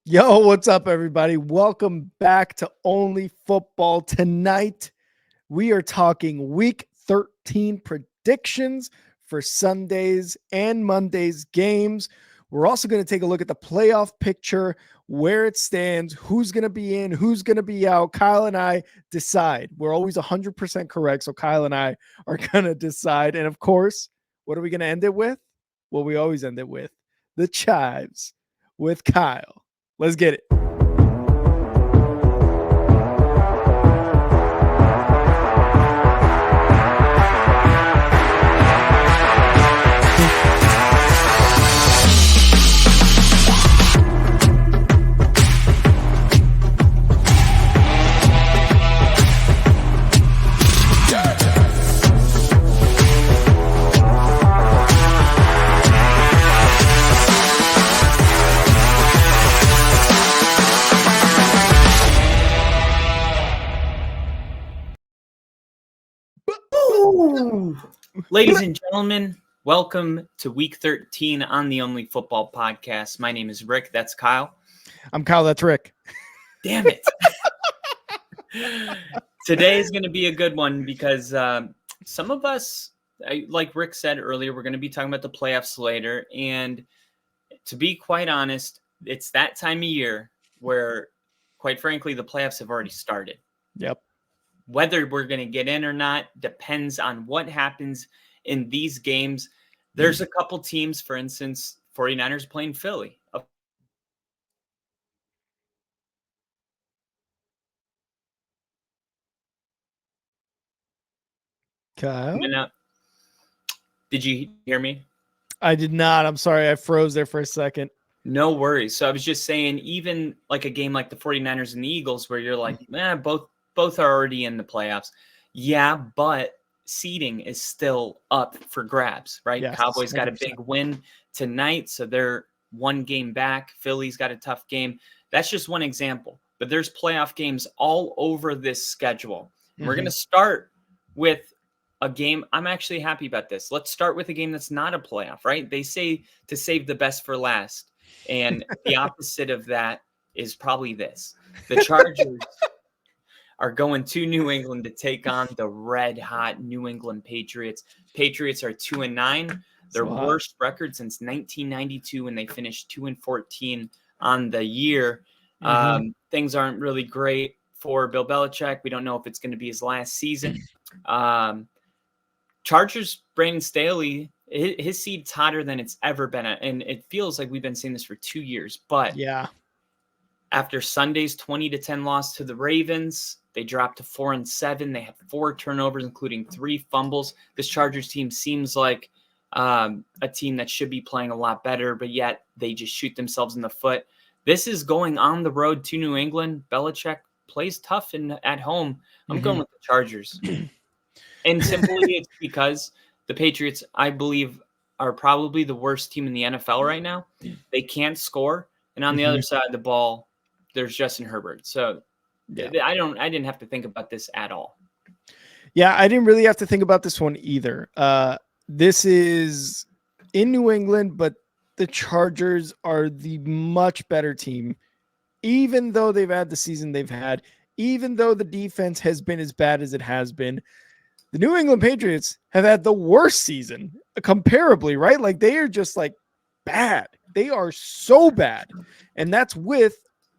Yo, what's up, everybody? Welcome back to Only Football. Tonight, we are talking Week 13 predictions for Sundays and Mondays games. We're also going to take a look at the playoff picture, where it stands, who's going to be in, who's going to be out. Kyle and I decide. We're always 100% correct, so Kyle and I are going to decide. And of course, what are we going to end it with? Well, we always end it with the chives with Kyle. Let's get it. Ladies and gentlemen, welcome to Week 13 on the Only Football Podcast. My name is Rick. That's Kyle. I'm Kyle. That's Rick. Damn it. Today is going to be a good one because some of us, like Rick said earlier, we're going to be talking about the playoffs later. And to be quite honest, it's that time of year where, quite frankly, the playoffs have already started. Yep. Whether we're going to get in or not depends on what happens in these games. There's a couple teams, for instance, 49ers playing Philly. Kyle? Did you hear me? I did not. I'm sorry. I froze there for a second. No worries. So I was just saying, even like a game like the 49ers and the Eagles, where you're like, both are already in the playoffs. Yeah, but seeding is still up for grabs, right? Yes, Cowboys got a 100%. big win tonight, so they're one game back. Philly's got a tough game. That's just one example. But there's playoff games all over this schedule. And we're going to start with a game. I'm actually happy about this. Let's start with a game that's not a playoff, right? They say to save the best for last. And the opposite of that is probably this. The Chargers are going to New England to take on the red-hot New England Patriots. Patriots are 2-9. Their worst record since 1992 when they finished 2-14 on the year. Things aren't really great for Bill Belichick. We don't know if it's going to be his last season. Chargers, Brandon Staley, his seat's hotter than it's ever been. And it feels like we've been seeing this for 2 years. But yeah, after Sunday's 20-10 loss to the Ravens, they dropped to 4-7. They have 4 turnovers, including 3 fumbles. This Chargers team seems like a team that should be playing a lot better, but yet they just shoot themselves in the foot. This is going on the road to New England. Belichick plays tough at home. I'm going with the Chargers. And simply it's because the Patriots, I believe, are probably the worst team in the NFL right now. They can't score. And on the other side of the ball, there's Justin Herbert. So I didn't have to think about this at all. Yeah, I didn't really have to think about this one either. This is in New England, but the Chargers are the much better team, even though they've had the season they've had, even though the defense has been as bad as it has been. The New England Patriots have had the worst season comparably, right? Like they are just like bad. They are so bad. And that's with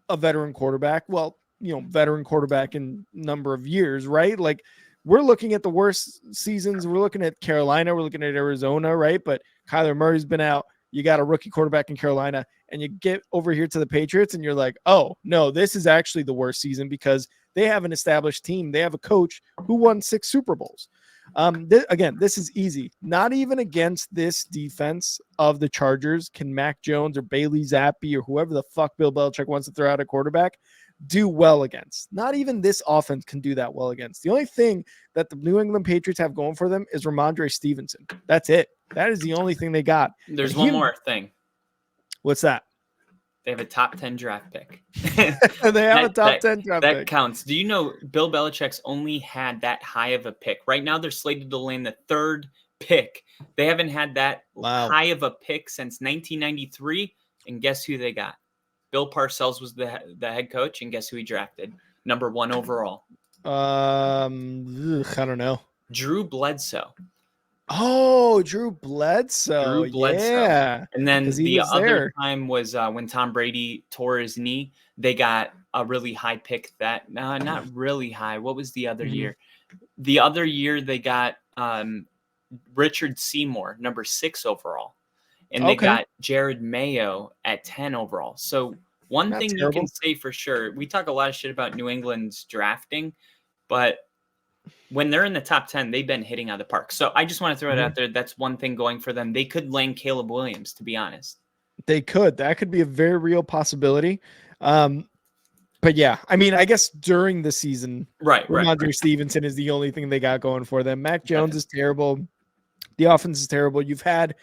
a veteran quarterback. Well, veteran quarterback in number of years, right? Like we're looking at the worst seasons. We're looking at Carolina. We're looking at Arizona, right? But Kyler Murray's been out. You got a rookie quarterback in Carolina, and you get over here to the Patriots, and you're like, oh, no, this is actually the worst season because they have an established team. They have a coach who won 6 Super Bowls. Again, this is easy. Not even against this defense of the Chargers can Mac Jones or Bailey Zappi or whoever the fuck Bill Belichick wants to throw out a quarterback do well against. Not even this offense can do that well against. The only thing that the New England Patriots have going for them is Ramondre Stevenson. That's it. That is the only thing they got. There's one more thing. What's that? They have a top 10 draft pick. They have a top 10 draft pick. That counts. Do you know Bill Belichick's only had that high of a pick? Right now they're slated to land the 3rd pick. They haven't had that high of a pick since 1993. And guess who they got? Bill Parcells was the head coach, and guess who he drafted? Number 1 overall. I don't know. Drew Bledsoe. Oh, Drew Bledsoe. Yeah. And then Because he the was other there. time was when Tom Brady tore his knee. They got a really high pick not really high. What was the other year? The other year they got Richard Seymour, number 6 overall. And they got Jared Mayo at 10 overall. So one Not thing terrible. you can say for sure, we talk a lot of shit about New England's drafting, but when they're in the top 10, they've been hitting out of the park. So I just want to throw it out there. That's one thing going for them. They could land Caleb Williams, to be honest. They could. That could be a very real possibility. But yeah, I mean, I guess during the season, Ramondre Stevenson is the only thing they got going for them. Mac Jones is terrible. The offense is terrible. You've had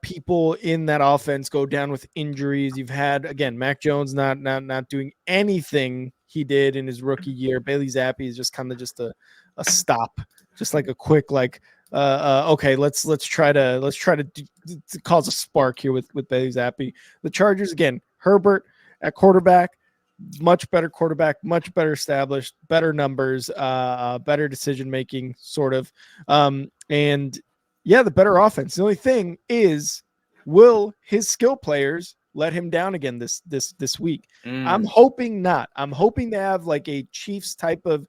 people in that offense go down with injuries. You've had, again, Mac Jones not doing anything he did in his rookie year. Bailey Zappi is just kind of just a stop, just like a quick okay, let's try to cause a spark here with Bailey Zappi. The Chargers, again, Herbert at quarterback, much better quarterback, much better established, better numbers, better decision making, sort of, and yeah, the better offense. The only thing is, will his skill players let him down again this week? I'm hoping not. I'm hoping to have like a Chiefs type of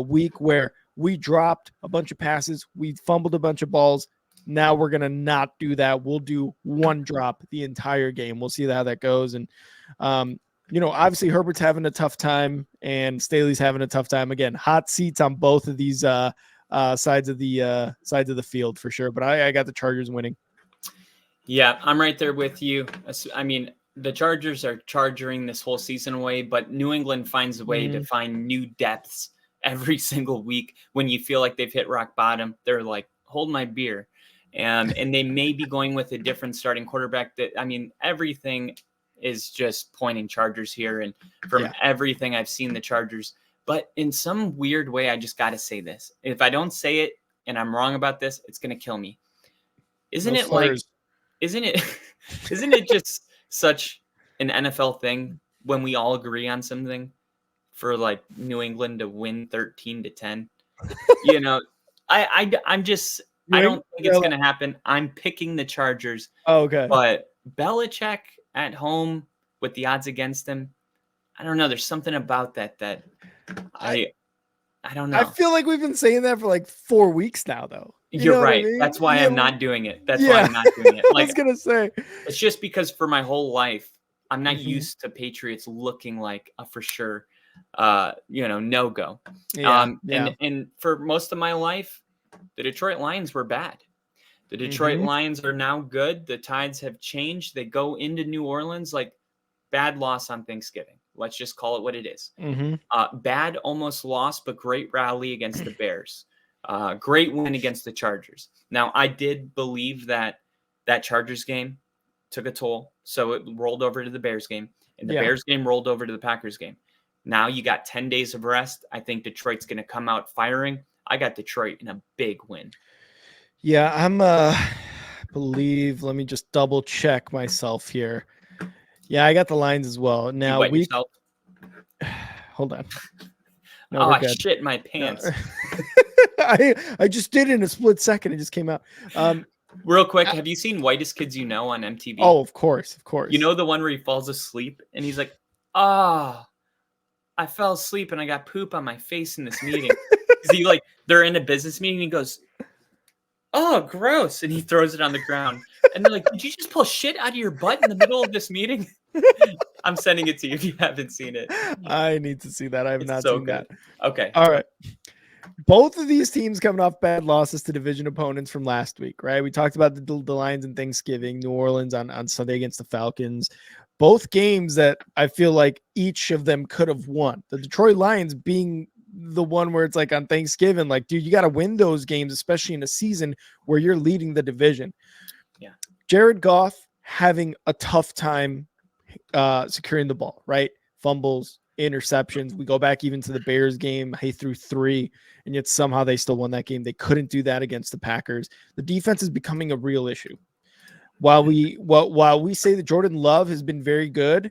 week where we dropped a bunch of passes, we fumbled a bunch of balls. Now we're gonna not do that. We'll do one drop the entire game. We'll see how that goes. And obviously Herbert's having a tough time and Staley's having a tough time. Again, hot seats on both of these sides of the field for sure. But I got the Chargers winning. Yeah, I'm right there with you. I mean, the Chargers are charging this whole season away, but New England finds a way to find new depths every single week. When you feel like they've hit rock bottom, they're like, hold my beer. And they may be going with a different starting quarterback. Everything is just pointing Chargers here. And from everything I've seen the Chargers, but in some weird way, I just got to say this. If I don't say it and I'm wrong about this, it's going to kill me. Isn't it just such an NFL thing when we all agree on something for like New England to win 13-10? I don't think it's going to happen. I'm picking the Chargers. Oh, okay. But Belichick at home with the odds against him, I don't know. There's something about that I don't know. I feel like we've been saying that for like 4 weeks now, though. You're right. I mean? That's why I'm not doing it. Why I'm not doing it. Like, I was gonna say, it's just because for my whole life, I'm not used to Patriots looking like a for sure, no go. And for most of my life, the Detroit Lions were bad. The Detroit Lions are now good. The tides have changed. They go into New Orleans like bad loss on Thanksgiving. Let's just call it what it is. Bad almost loss, but great rally against the Bears. Great win against the Chargers. Now, I did believe that Chargers game took a toll, so it rolled over to the Bears game, and the Bears game rolled over to the Packers game. Now you got 10 days of rest. I think Detroit's going to come out firing. I got Detroit in a big win. Yeah, I'm believe. Let me just double check myself here. Yeah, I got the Lions as well. Now hold on. No, I shit my pants. No. I just did it in a split second. It just came out. Real quick, have you seen Whitest Kids You Know on MTV? Oh, of course. You know the one where he falls asleep and he's like, I fell asleep and I got poop on my face in this meeting. They're in a business meeting and he goes, oh, gross. And he throws it on the ground. And they're like, did you just pull shit out of your butt in the middle of this meeting? I'm sending it to you if you haven't seen it. I need to see that. I have not seen that. Okay. All right. Both of these teams coming off bad losses to division opponents from last week, right? We talked about the Lions and Thanksgiving, New Orleans on Sunday against the Falcons. Both games that I feel like each of them could have won. The Detroit Lions being the one where it's like on Thanksgiving, like, dude, you got to win those games, especially in a season where you're leading the division. Yeah. Jared Goff having a tough time securing the ball, right? Fumbles, interceptions. We go back even to the Bears game. He threw 3, and yet somehow they still won that game. They couldn't do that against the Packers. The defense is becoming a real issue. While we say that Jordan Love has been very good,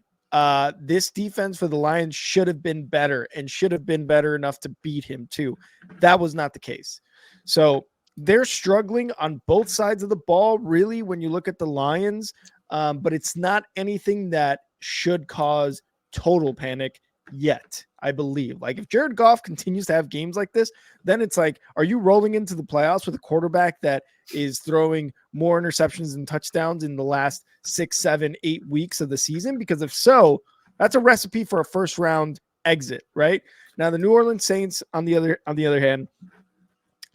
this defense for the Lions should have been better and should have been better enough to beat him too. That was not the case. So they're struggling on both sides of the ball, really, when you look at the Lions. But it's not anything that should cause total panic yet, I believe. Like if Jared Goff continues to have games like this, then it's like, are you rolling into the playoffs with a quarterback that is throwing more interceptions and touchdowns in the last 6, 7, 8 weeks of the season? Because if so, that's a recipe for a first round exit, right? Now the New Orleans Saints, on the other hand,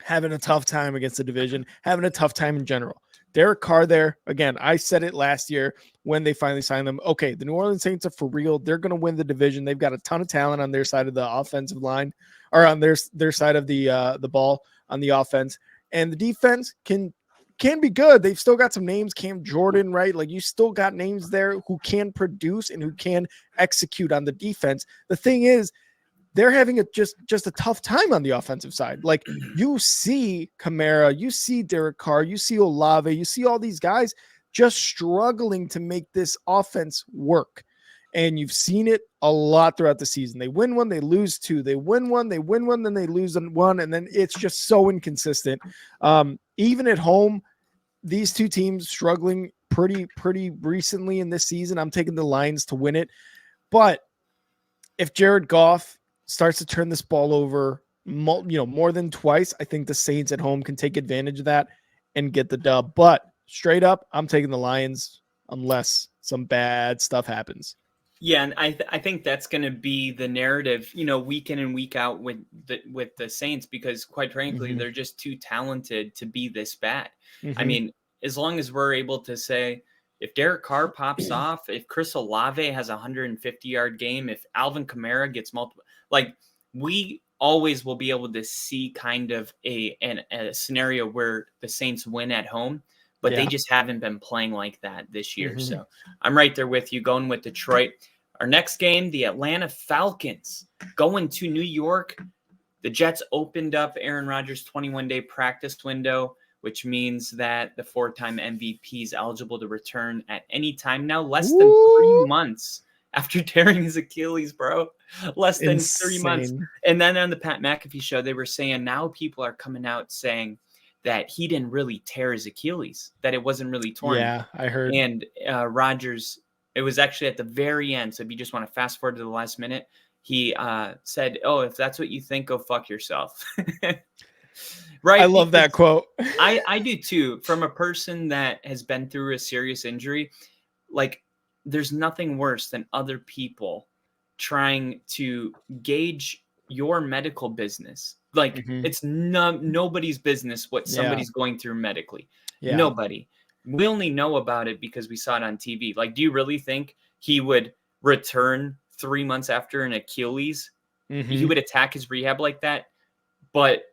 having a tough time against the division, having a tough time in general. Derek Carr there. Again, I said it last year when they finally signed them. Okay, the New Orleans Saints are for real. They're going to win the division. They've got a ton of talent on their side of the offensive line, or on their side of the ball on the offense. And the defense can be good. They've still got some names, Cam Jordan, right? Like you still got names there who can produce and who can execute on the defense. The thing is, they're having just a tough time on the offensive side. Like you see Kamara, you see Derek Carr, you see Olave, you see all these guys just struggling to make this offense work. And you've seen it a lot throughout the season. They win one, they lose two. They win one, then they lose one. And then it's just so inconsistent. Even at home, these two teams struggling pretty recently in this season. I'm taking the Lions to win it. But if Jared Goff starts to turn this ball over, more than twice, I think the Saints at home can take advantage of that and get the dub. But straight up, I'm taking the Lions unless some bad stuff happens. Yeah, and I think that's going to be the narrative, week in and week out with the Saints, because quite frankly, they're just too talented to be this bad. I mean, as long as we're able to say, if Derek Carr pops off, if Chris Olave has a 150-yard game, if Alvin Kamara gets multiple, like we always will be able to see kind of a scenario where the Saints win at home, but they just haven't been playing like that this year. So I'm right there with you, going with Detroit. Our next game, the Atlanta Falcons going to New York. The Jets opened up Aaron Rodgers' 21-day practice window, which means that the 4-time MVP is eligible to return at any time now, less than 3 months after tearing his Achilles, bro. Less than 3 months. And then on the Pat McAfee show, they were saying now people are coming out saying that he didn't really tear his Achilles, that it wasn't really torn. Yeah, I heard. And Rodgers, it was actually at the very end. So if you just want to fast forward to the last minute, he said, "Oh, if that's what you think, go fuck yourself." Right. I love that quote. I do too. From a person that has been through a serious injury, like there's nothing worse than other people trying to gauge your medical business. Like it's nobody's business what somebody's going through medically. Yeah. Nobody. We only know about it because we saw it on TV. Like, do you really think he would return 3 months after an Achilles? He would attack his rehab like that? But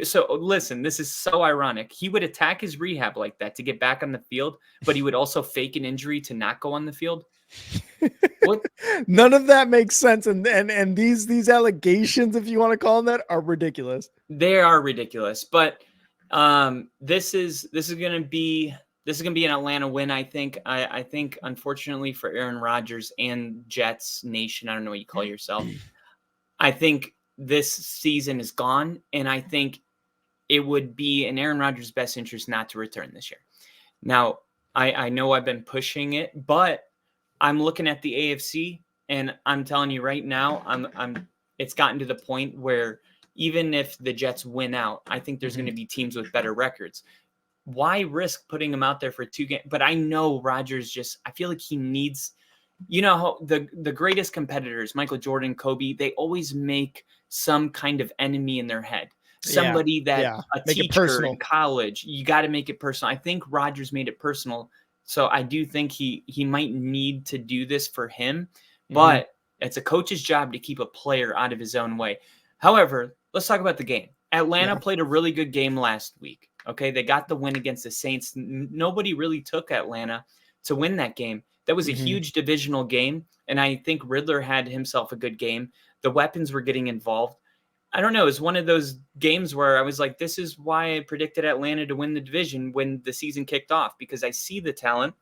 so listen, this is so ironic. He would attack his rehab like that to get back on the field, but he would also fake an injury to not go on the field. What? None of that makes sense. And these allegations, if you want to call them that, are ridiculous. They are ridiculous. But this is going to be an Atlanta win. I think. I think, unfortunately for Aaron Rodgers and Jets Nation, I don't know what you call yourself. I think this season is gone, and I think it would be in Aaron Rodgers' best interest not to return this year. Now, I know I've been pushing it, but I'm looking at the AFC, and I'm telling you right now, it's gotten to the point where even if the Jets win out, I think there's going to be teams with better records. Why risk putting him out there for 2 games? But I know Rodgers I feel like he needs, the greatest competitors, Michael Jordan, Kobe, they always make some kind of enemy in their head. Somebody a make teacher in college, you got to make it personal. I think Rodgers made it personal. So I do think he might need to do this for him, but it's a coach's job to keep a player out of his own way. However, let's talk about the game. Atlanta played a really good game last week. Okay, they got the win against the Saints. Nobody really took Atlanta to win that game. That was a huge divisional game, and I think Riddler had himself a good game. The weapons were getting involved. I don't know. It was one of those games where I was like, this is why I predicted Atlanta to win the division when the season kicked off, because I see the talent.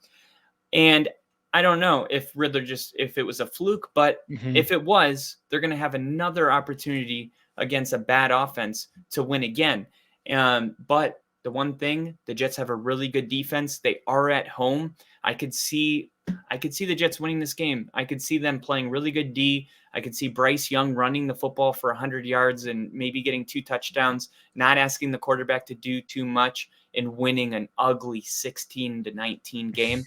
And I don't know if if it was a fluke, but Mhm. if it was, they're going to have another opportunity against a bad offense to win again. But the one thing, the Jets have a really good defense. They are at home. I could see the Jets winning this game. I could see them playing really good D. I could see Bryce Young running the football for 100 yards and maybe getting 2 touchdowns, not asking the quarterback to do too much, and winning an ugly 16-19 game.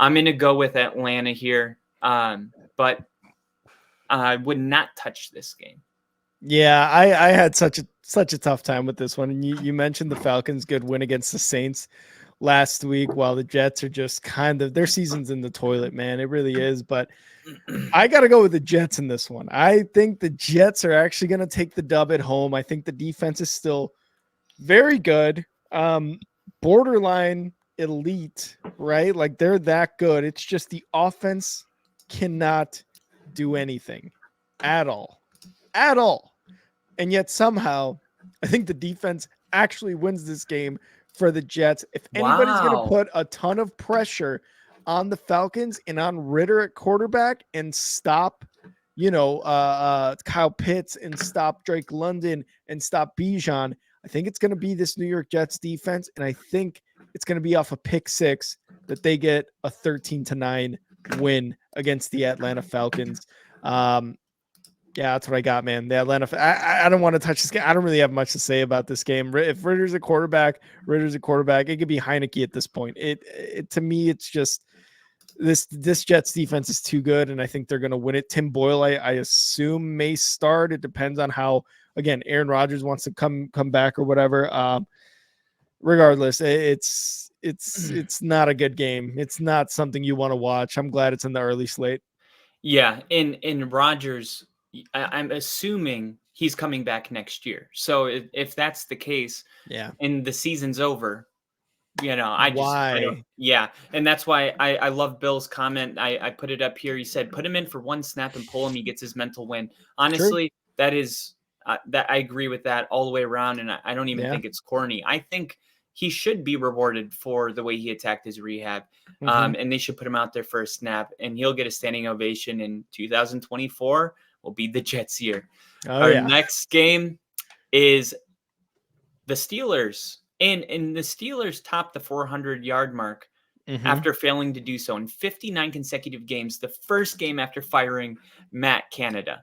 I'm going to go with Atlanta here, but I would not touch this game. Yeah, I had such a tough time with this one. And you mentioned the Falcons' good win against the Saints last week, while the Jets are just kind of their season's in the toilet, man. It really is. But I got to go with the Jets in this one. I think the Jets are actually going to take the dub at home. I think the defense is still very good, borderline elite, right? Like they're that good. It's just the offense cannot do anything at all. And yet somehow, I think the defense actually wins this game for the Jets. If anybody's going to Wow. put a ton of pressure on the Falcons and on Ritter at quarterback and stop, Kyle Pitts and stop Drake London and stop Bijan, I think it's going to be this New York Jets defense. And I think it's going to be off a pick six that they get a 13-9 win against the Atlanta Falcons. Yeah, that's what I got, man. The Atlanta. I don't want to touch this game. I don't really have much to say about this game. If Ritter's a quarterback, It could be Heineke at this point. It to me, it's just this Jets defense is too good, and I think they're going to win it. Tim Boyle, I assume, may start. It depends on how again Aaron Rodgers wants to come back or whatever. Regardless, it's not a good game. It's not something you want to watch. I'm glad it's in the early slate. Yeah, in Rodgers, I'm assuming he's coming back next year. So if that's the case, Yeah. and the season's over, I don't, Why? yeah. And that's why I love Bill's comment. I put it up here. He said, put him in for one snap and pull him. He gets his mental win. True. Honestly, that is, that I agree with that all the way around. And I don't even Yeah. think it's corny. I think he should be rewarded for the way he attacked his rehab. Mhm. And they should put him out there for a snap, and he'll get a standing ovation in 2024 will be the Jets year. Oh Our yeah. next game is the Steelers. And the Steelers topped the 400-yard mark Mhm. after failing to do so in 59 consecutive games, the first game after firing Matt Canada.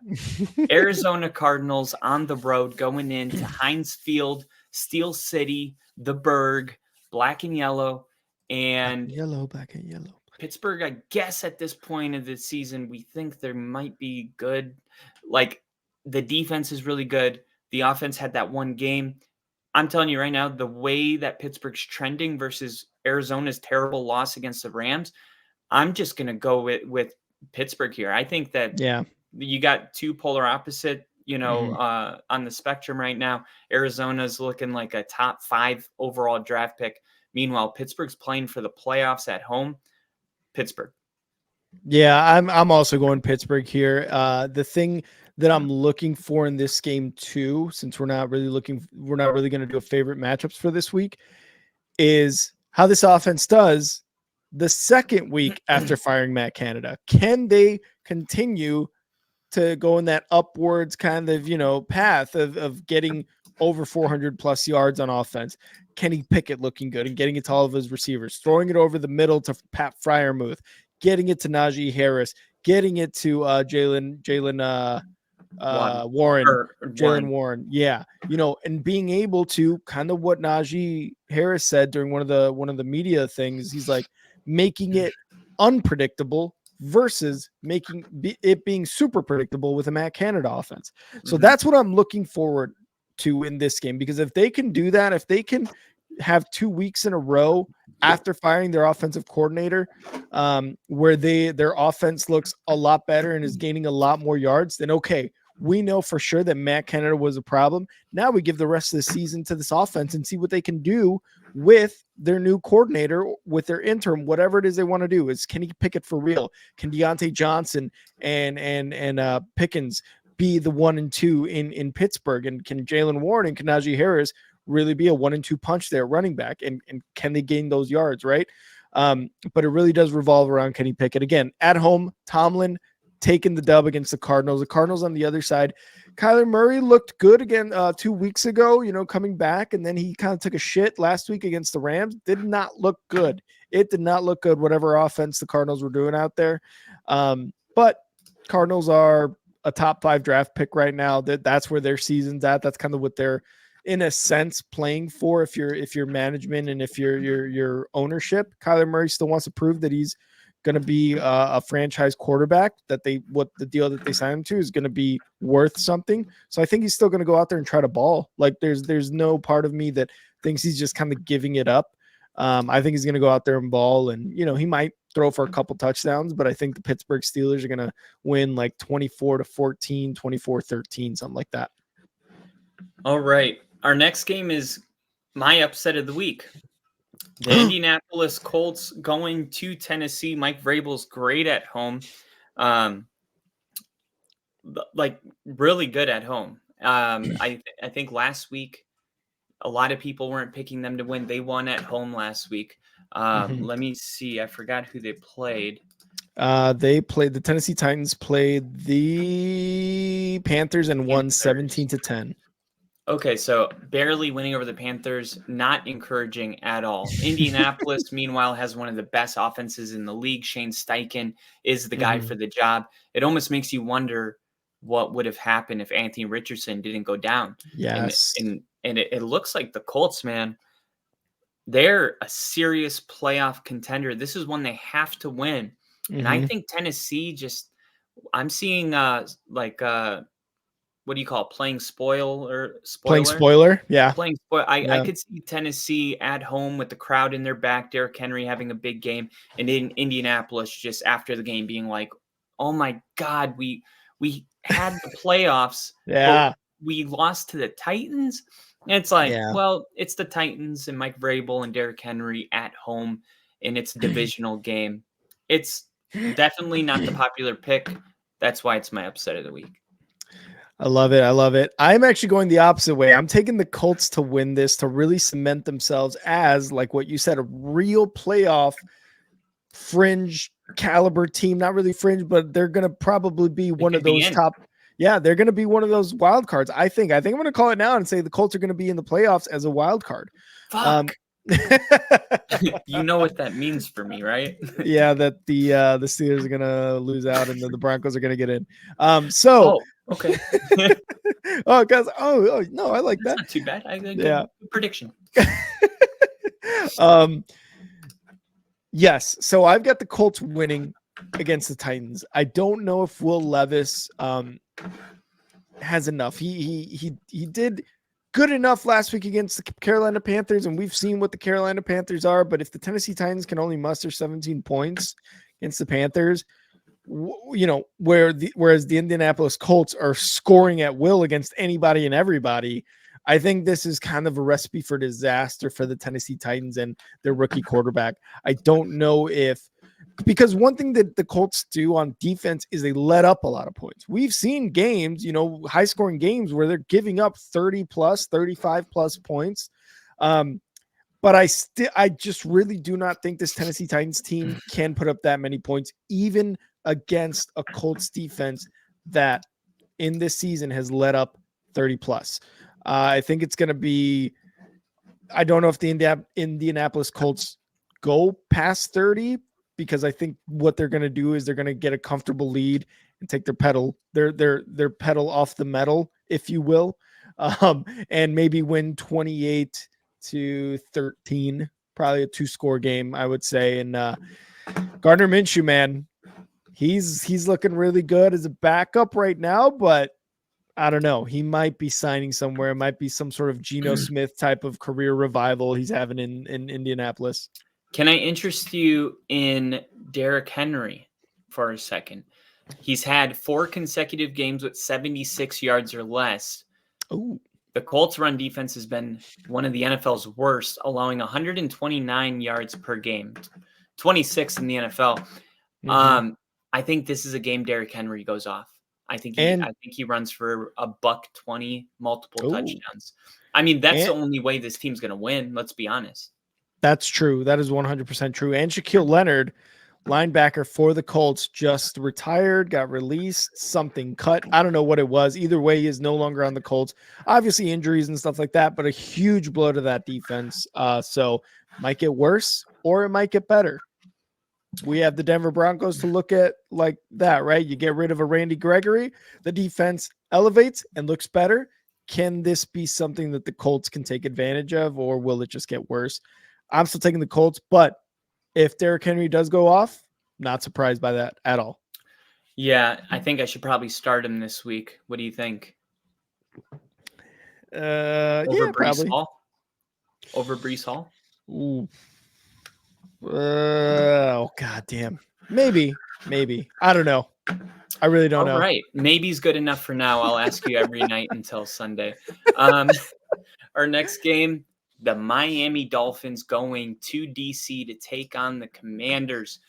Arizona Cardinals on the road going into Heinz Field, Steel City, the Berg, black and yellow. And Black and yellow. Pittsburgh, I guess at this point of the season, we think there might be good. Like the defense is really good. The offense had that one game. I'm telling you right now, the way that Pittsburgh's trending versus Arizona's terrible loss against the Rams, I'm just going to go with Pittsburgh here. I think that Yeah. you got two polar opposite, Mhm. on the spectrum right now. Arizona's looking like a top 5 overall draft pick. Meanwhile, Pittsburgh's playing for the playoffs at home. Pittsburgh. Yeah, I'm also going Pittsburgh here. The thing that I'm looking for in this game too, since we're not really going to do a favorite matchups for this week, is how this offense does the second week after firing Matt Canada. Can they continue to go in that upwards kind of, path of getting over 400 plus yards on offense? Kenny Pickett looking good and getting it to all of his receivers, throwing it over the middle to Pat Fryermuth, getting it to Najee Harris, getting it to Jalen Warren. Warren. Yeah. And being able to kind of what Najee Harris said during one of the media things, he's like making it unpredictable versus making it being super predictable with a Matt Canada offense. So that's what I'm looking forward to in this game, because if they can do that, if they can have 2 weeks in a row after firing their offensive coordinator, where their offense looks a lot better and is gaining a lot more yards, then okay, we know for sure that Matt Canada was a problem. Now we give the rest of the season to this offense and see what they can do with their new coordinator, with their interim, whatever it is they want to do. Is Kenny Pickett for real? Can Deontay Johnson and Pickens be the 1 and 2 in Pittsburgh? And can Jalen Warren and Najee Harris really be a 1 and 2 punch there running back? And can they gain those yards, right? But it really does revolve around Kenny Pickett. Again, at home, Tomlin taking the dub against the Cardinals. The Cardinals on the other side. Kyler Murray looked good again 2 weeks ago, coming back, and then he kind of took a shit last week against the Rams. Did not look good. It did not look good, whatever offense the Cardinals were doing out there. But Cardinals are a top 5 draft pick right now. That's where their season's at. That's kind of what they're, in a sense, playing for. If you're management and if you're ownership, Kyler Murray still wants to prove that he's going to be a franchise quarterback, that what the deal that they signed him to is going to be worth something. So I think he's still going to go out there and try to ball. Like there's no part of me that thinks he's just kind of giving it up. I think he's going to go out there and ball, and he might throw for a couple touchdowns, but I think the Pittsburgh Steelers are going to win like 24-14, 24-13, something like that. All right. Our next game is my upset of the week. The Indianapolis Colts going to Tennessee. Mike Vrabel's great at home. Like really good at home. I think last week a lot of people weren't picking them to win. They won at home last week. Let me see. I forgot who they played. The Tennessee Titans played the Panthers and won 17-10. Okay, so barely winning over the Panthers, not encouraging at all. Indianapolis, meanwhile, has one of the best offenses in the league. Shane Steichen is the guy for the job. It almost makes you wonder what would have happened if Anthony Richardson didn't go down. Yes. And it looks like the Colts, man, they're a serious playoff contender. This is one they have to win. And I think Tennessee I'm seeing what do you call it? Playing spoiler? Playing spoiler, yeah. Playing spoiler. I could see Tennessee at home with the crowd in their back, Derrick Henry having a big game, and in Indianapolis just after the game being like, "Oh my God, we had the playoffs, yeah, but we lost to the Titans." And it's like, well, it's the Titans and Mike Vrabel and Derrick Henry at home, and it's a divisional game. It's definitely not the popular pick. That's why it's my upset of the week. I love it. I'm actually going the opposite way. I'm taking the Colts to win this, to really cement themselves as, like what you said, a real playoff fringe caliber team. Not really fringe, but they're going to probably be one of those top. Yeah, they're going to be one of those wild cards. I think I'm going to call it now and say the Colts are going to be in the playoffs as a wild card. Fuck. You know what that means for me, right? Yeah, that the Steelers are gonna lose out and then the Broncos are gonna get in. Okay. Oh, guys. Oh, no, I like that. Not too bad. Good prediction. Yes. So I've got the Colts winning against the Titans. I don't know if Will Levis has enough. He did good enough last week against the Carolina Panthers, and we've seen what the Carolina Panthers are. But if the Tennessee Titans can only muster 17 points against the Panthers, whereas the Indianapolis Colts are scoring at will against anybody and everybody, I think this is kind of a recipe for disaster for the Tennessee Titans and their rookie quarterback. I don't know because one thing that the Colts do on defense is they let up a lot of points. We've seen games, high scoring games where they're giving up 30 plus, 35 plus points. But I just really do not think this Tennessee Titans team can put up that many points, even against a Colts defense that in this season has let up 30 plus. I think it's going to be, I don't know if the Indianapolis Colts go past 30, because I think what they're going to do is they're going to get a comfortable lead and take their pedal off the metal, if you will, and maybe win 28-13, probably a 2-score game, I would say. And Gardner Minshew, man, he's looking really good as a backup right now, but I don't know. He might be signing somewhere. It might be some sort of Geno Smith type of career revival he's having in Indianapolis. Can I interest you in Derrick Henry for a second? He's had 4 consecutive games with 76 yards or less. Ooh. The Colts' run defense has been one of the NFL's worst, allowing 129 yards per game, 26 in the NFL. Mm-hmm. I think this is a game Derrick Henry goes off. I think he runs for $120, multiple touchdowns. I mean, that's the only way this team's going to win. Let's be honest. That's true. That is 100% true. And Shaquille Leonard, linebacker for the Colts, just retired, got released, something cut. I don't know what it was. Either way, he is no longer on the Colts. Obviously, injuries and stuff like that, but a huge blow to that defense. So might get worse or it might get better. We have the Denver Broncos to look at like that, right? You get rid of a Randy Gregory, the defense elevates and looks better. Can this be something that the Colts can take advantage of, or will it just get worse? I'm still taking the Colts, but if Derrick Henry does go off, not surprised by that at all. Yeah, I think I should probably start him this week. What do you think? Over Yeah, Brees probably. Hall? Over Brees Hall? Ooh. Oh, god damn. Maybe. I don't know. I really don't All know. right. Maybe's good enough for now. I'll ask you every night until Sunday. Um, our next game, the Miami Dolphins going to DC to take on the Commanders.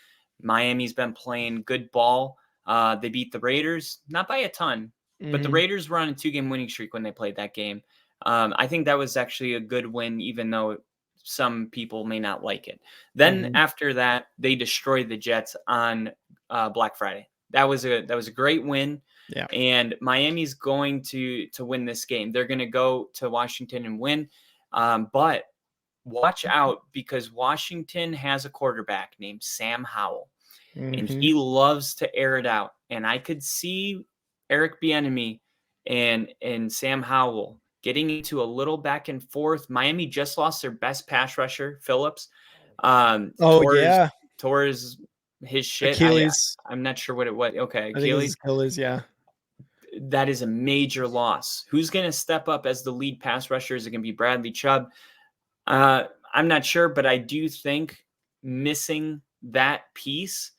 Miami's been playing good ball. They beat the Raiders, not by a ton, but the Raiders were on a 2-game winning streak when they played that game. I think that was actually a good win, even though some people may not like it. Then after that, they destroyed the Jets on Black Friday. That was a great win. Yeah. And Miami's going to win this game. They're going to go to Washington and win. But watch out because Washington has a quarterback named Sam Howell, and he loves to air it out. And I could see Eric Bieniemy and Sam Howell getting into a little back and forth. Miami just lost their best pass rusher, Phillips. Yeah. Tore his shit. Achilles. I'm not sure what it was. Okay, I think Achilles. it's Achilles, yeah. That is a major loss. Who's going to step up as the lead pass rusher? Is it going to be Bradley Chubb? I'm not sure, but I do think missing that piece,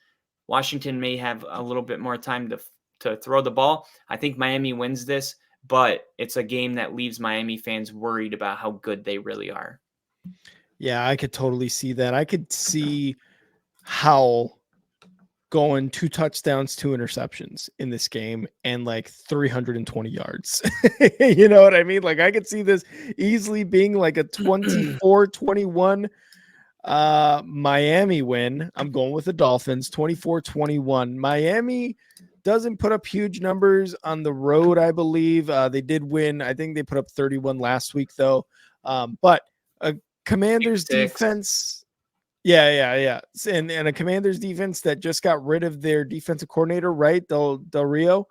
Washington may have a little bit more time to throw the ball. I think Miami wins this, but it's a game that leaves Miami fans worried about how good they really are. Yeah, I could totally see that. I could see Howell going 2 touchdowns, 2 interceptions in this game and like 320 yards. You know what I mean? Like I could see this easily being like a 24-21 Miami win. I'm going with the Dolphins 24-21. Miami doesn't put up huge numbers on the road, I believe. They did win. I think they put up 31 last week though. But a Commanders defense. Yeah. And a Commanders defense that just got rid of their defensive coordinator, right? Del Rio,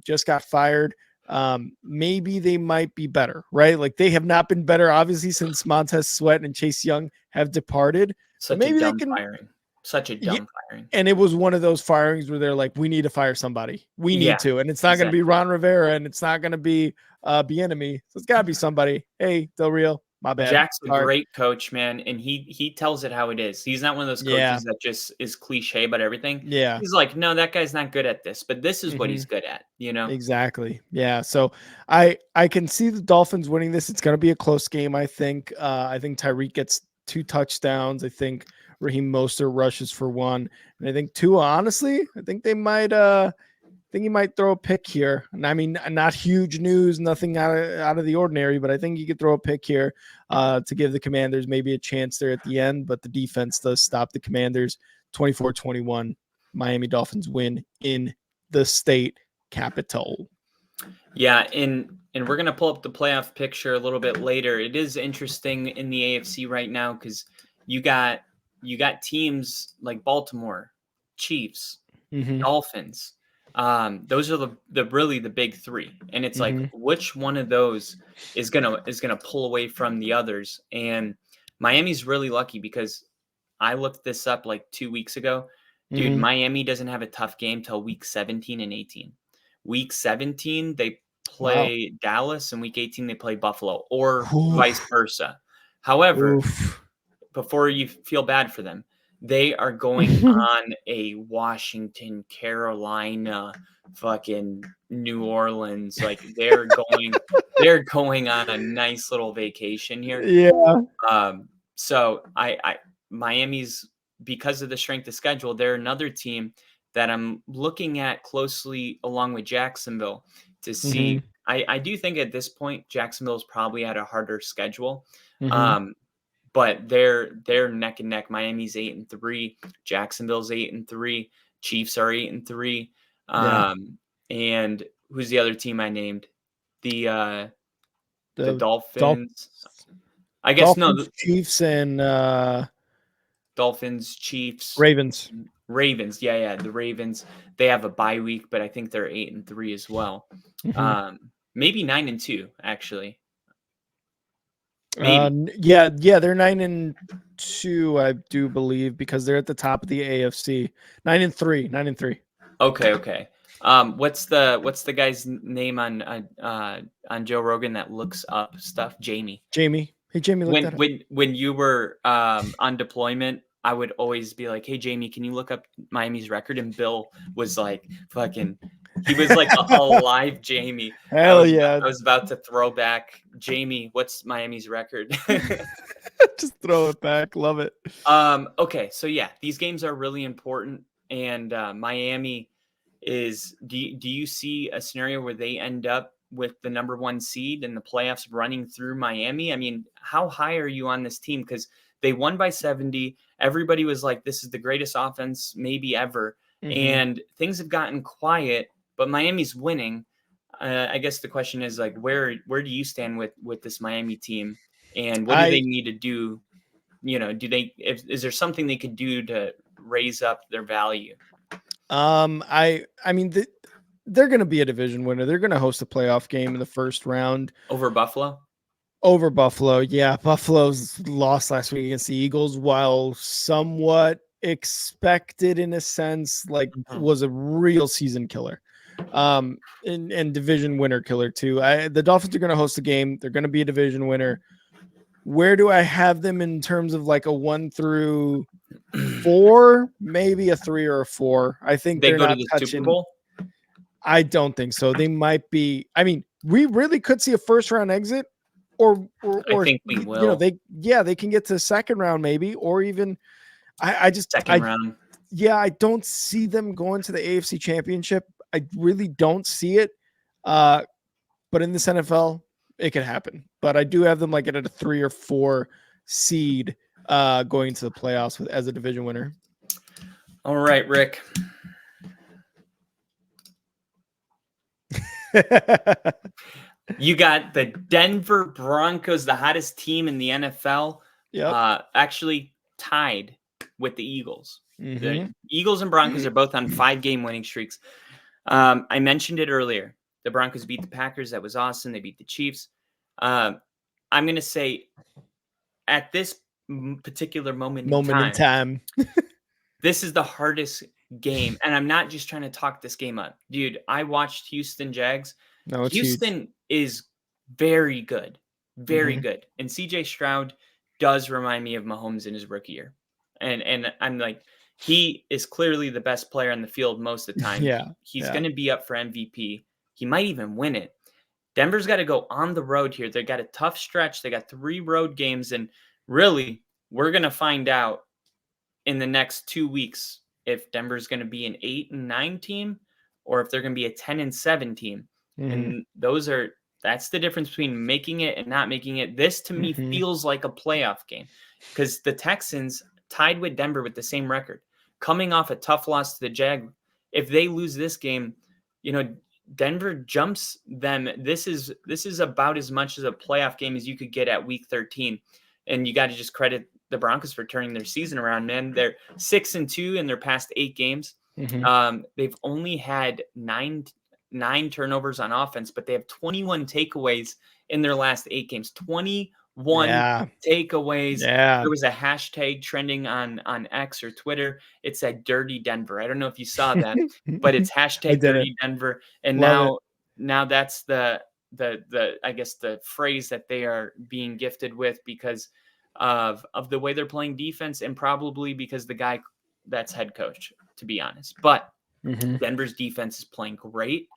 just got fired. Maybe they might be better, right? Like they have not been better, obviously, since Montez Sweat and Chase Young have departed. Such maybe a dumb they can. Firing. Such a dumb firing. And it was one of those firings where they're like, we need to fire somebody. We need to. And it's not going to be Ron Rivera and it's not going to be Bieniemy. So it's got to be somebody. Hey, Del Rio. My bad. Jack's a great coach, man, and he tells it how it is. He's not one of those coaches that just is cliche about everything. Yeah. He's like, no, that guy's not good at this, but this is what he's good at, you know? Exactly. Yeah. So I can see the Dolphins winning this. It's going to be a close game, I think. I think Tyreek gets 2 touchdowns. I think Raheem Mostert rushes for 1. And I think Tua, honestly, I think they might think he might throw a pick here. And I mean, not huge news, nothing out of the ordinary, but I think he could throw a pick here to give the Commanders maybe a chance there at the end. But the defense does stop the Commanders 24-21. Miami Dolphins win in the state capital. Yeah, and we're gonna pull up the playoff picture a little bit later. It is interesting in the AFC right now because you got teams like Baltimore, Chiefs, Dolphins. Those are the really the big 3, and it's like which one of those is gonna pull away from the others. And Miami's really lucky because I looked this up like 2 weeks ago. Dude, Miami doesn't have a tough game till week 17 and 18. Week 17 they play Dallas, and week 18 they play Buffalo, or vice versa. However, before you feel bad for them, they are going on a Washington, Carolina, fucking New Orleans. Like they're going on a nice little vacation here. Yeah. So Miami's, because of the strength of schedule, they're another team that I'm looking at closely along with Jacksonville to see. I do think at this point Jacksonville's probably at a harder schedule. but they're neck and neck. Miami's 8-3, Jacksonville's 8-3, Chiefs are 8-3. Yeah. And who's the other team I named? The The Dolphins. I guess no, Dolphins, Chiefs, and Dolphins, Chiefs, Ravens. Ravens. Yeah, the Ravens. They have a bye week, but I think they're 8-3 as well. Maybe 9-2 actually. Maybe. Yeah, they're 9-2, I do believe, because they're at the top of the AFC. 9-3, 9-3. Okay. What's the guy's name on Joe Rogan that looks up stuff? Jamie. Jamie. Hey, Jamie, look that up. When you were on deployment, I would always be like, "Hey, Jamie, can you look up Miami's record?" And Bill was like, "Fucking." He was like a live Jamie. Hell yeah. I was about to throw back, Jamie, what's Miami's record? Just throw it back. Love it. Okay, so yeah, these games are really important, and Miami is. Do you see a scenario where they end up with the number 1 seed in the playoffs running through Miami? I mean, how high are you on this team? Because they won by 70. Everybody was like, "This is the greatest offense maybe ever," and things have gotten quiet, but Miami's winning. I guess the question is like, where do you stand with this Miami team, and what do they need to do? You know, is there something they could do to raise up their value? I mean, they're going to be a division winner. They're going to host a playoff game in the first round Over Buffalo. Over Buffalo. Yeah, Buffalo's lost last week against the Eagles, while somewhat expected in a sense, like was a real season killer. And division winner killer too. The Dolphins are going to host a game. They're going to be a division winner. Where do I have them in terms of like a 1 through 4? Maybe a 3 or a 4. I think they they're go not to the touching. Super Bowl. I don't think so. They might be. I mean, we really could see a first round exit, or I think we will. You know, they can get to second round maybe, or even I just second round. Yeah, I don't see them going to the AFC Championship. I really don't see it. But in this NFL, it could happen. But I do have them like at a 3 or 4 seed going to the playoffs as a division winner. All right, Rick. You got the Denver Broncos, the hottest team in the NFL. Actually tied with the Eagles. The Eagles and Broncos are both on 5-game winning streaks. I mentioned it earlier. The Broncos beat the Packers. That was awesome. They beat the Chiefs. I'm going to say at this particular moment in time, this is the hardest game. And I'm not just trying to talk this game up. Dude, I watched Houston Jags. No, Houston is very good. Very good. And CJ Stroud does remind me of Mahomes in his rookie year. And I'm like, he is clearly the best player on the field most of the time. He's going to be up for MVP. He might even win it. Denver's got to go on the road here. They got a tough stretch. They got 3 road games. And really, we're going to find out in the next 2 weeks if Denver's going to be an 8-9 team or if they're going to be a 10-7 team. And that's the difference between making it and not making it. This to me feels like a playoff game because the Texans tied with Denver with the same record, coming off a tough loss to the Jag. If they lose this game, you know, Denver jumps them. This is about as much as a playoff game as you could get at week 13. And you got to just credit the Broncos for turning their season around, man. They're 6-2 in their past 8 games. They've only had nine turnovers on offense, but they have 21 takeaways in their last 8 games. 21 takeaways. There was a hashtag trending on X or Twitter. It said Dirty Denver. I don't know if you saw that, but it's hashtag Dirty Denver. And now that's the I guess the phrase that they are being gifted with because of the way they're playing defense and probably because the guy that's head coach, to be honest. But Denver's defense is playing great.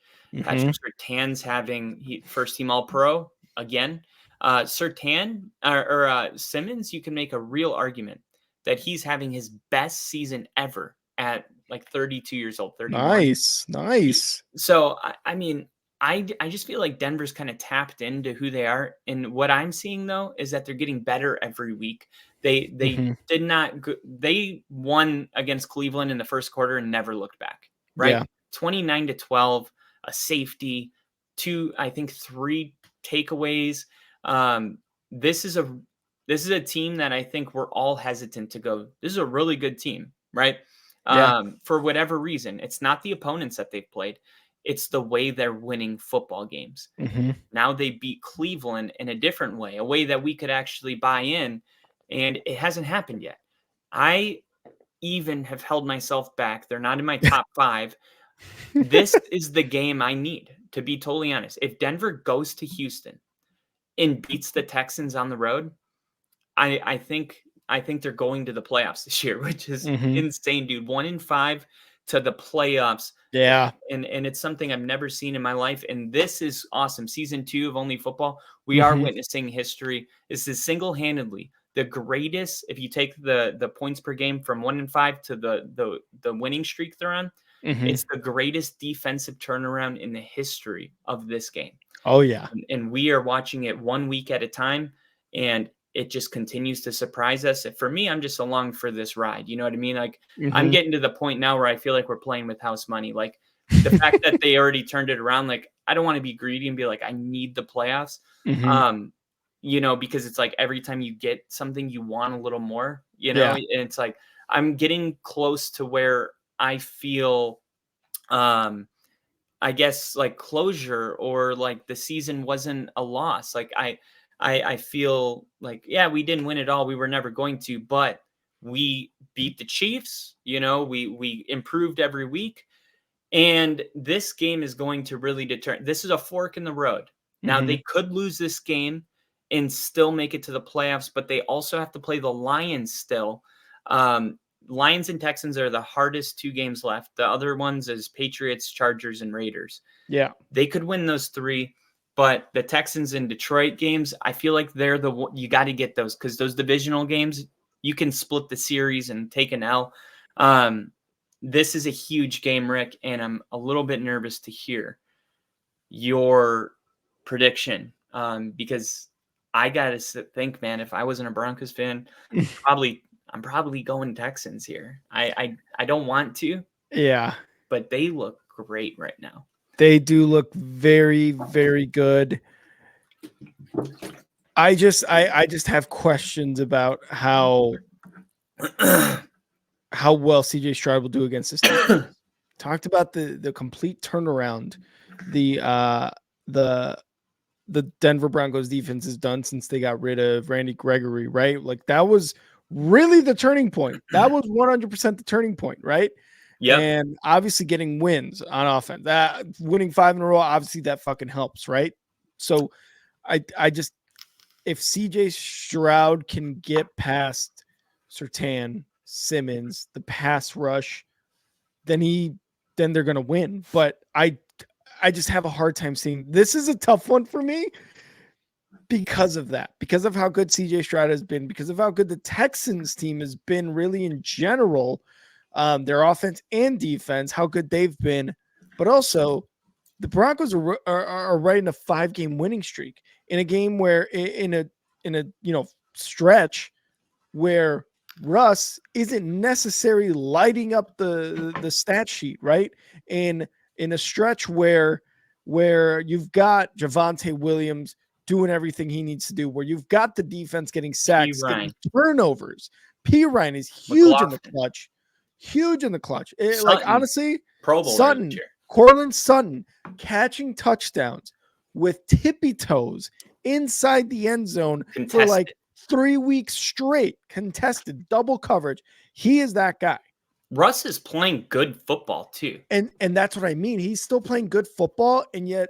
Patrick Surtain's having first team All-Pro again. Surtain or Simmons, you can make a real argument that he's having his best season ever at like 32 years old. 31. Nice. So I mean, I just feel like Denver's kind of tapped into who they are, and what I'm seeing though is that they're getting better every week. They Mhm. did not they won against Cleveland in the first quarter and never looked back. Right, Yeah. 29-12, a safety, I think three takeaways. Um, this is a team that I think we're all hesitant to go. This is a really good team, right? Yeah. For whatever reason, it's not the opponents that they've played. It's the way they're winning football games. Mhm. Now they beat Cleveland in a different way, a way that we could actually buy in, and it hasn't happened yet. I even have held myself back. They're not in my top 5. This is the game I need, to be totally honest. If Denver goes to Houston and beats the Texans on the road, I think they're going to the playoffs this year, which is Mhm. insane, dude. 1-5 to the playoffs. Yeah. And it's something I've never seen in my life. And this is awesome. Season 2 of Only Football, we are Mhm. witnessing history. This is single-handedly the greatest. If you take the points per game from 1-5 to the winning streak they're on, Mhm. it's the greatest defensive turnaround in the history of this game. Oh yeah. And we are watching it 1 week at a time, and it just continues to surprise us. For me, I'm just along for this ride. You know what I mean? Like, I'm Mhm. getting to the point now where I feel like we're playing with house money. Like, the fact that they already turned it around, like, I don't want to be greedy and be like, I need the playoffs. Mhm. Um, because it's like every time you get something, you want a little more, Yeah. and it's like I'm getting close to where I feel um I guess like closure, or like the season wasn't a loss. Like I feel like, yeah, we didn't win it all. We were never going to, but we beat the Chiefs. We improved every week, and this game is going to really determine. This is a fork in the road. Now Mhm. they could lose this game and still make it to the playoffs, but they also have to play the Lions still. Um, Lions and Texans are the hardest 2 games left. The other ones is Patriots, Chargers, and Raiders. Yeah. They could win those 3, but the Texans and Detroit games, I feel like they're you got to get those, because those divisional games, you can split the series and take an L. Um, this is a huge game, Rick, and I'm a little bit nervous to hear your prediction, because I gotta think, man. If I wasn't a Broncos fan, I'm probably going Texans here. I don't want to, Yeah. but they look great right now. They do look very, very good. I just have questions about how well CJ Stroud will do against this defense. Talked about the complete turnaround the the Denver Broncos defense has done since they got rid of Randy Gregory, right? Like that was really the turning point. That was 100% the turning point, right? Yep. And obviously getting wins on offense. That winning 5 in a row, obviously that fucking helps, right? So I just, if CJ Stroud can get past Surtain, Simmons, the pass rush, then they're gonna win. But I just have a hard time seeing, this is a tough one for me because of that, because of how good CJ Stroud has been, because of how good the Texans team has been really in general, their offense and defense, how good they've been, but also the Broncos are right in a 5-game winning streak in a game where in a stretch where Russ isn't necessarily lighting up the stat sheet, right? In a stretch where you've got Javonte Williams doing everything he needs to do, where you've got the defense getting P. sacks, getting Ryan, turnovers. P. Ryan is huge in the McLaughlin, clutch. Huge in the clutch. Like Sutton, honestly, Pro Bowler this Sutton, year. Cortland Sutton catching touchdowns with tippy toes inside the end zone for like Contested. 3 weeks straight, contested, double coverage. He is that guy. Russ is playing good football too. And that's what I mean. He's still playing good football, and yet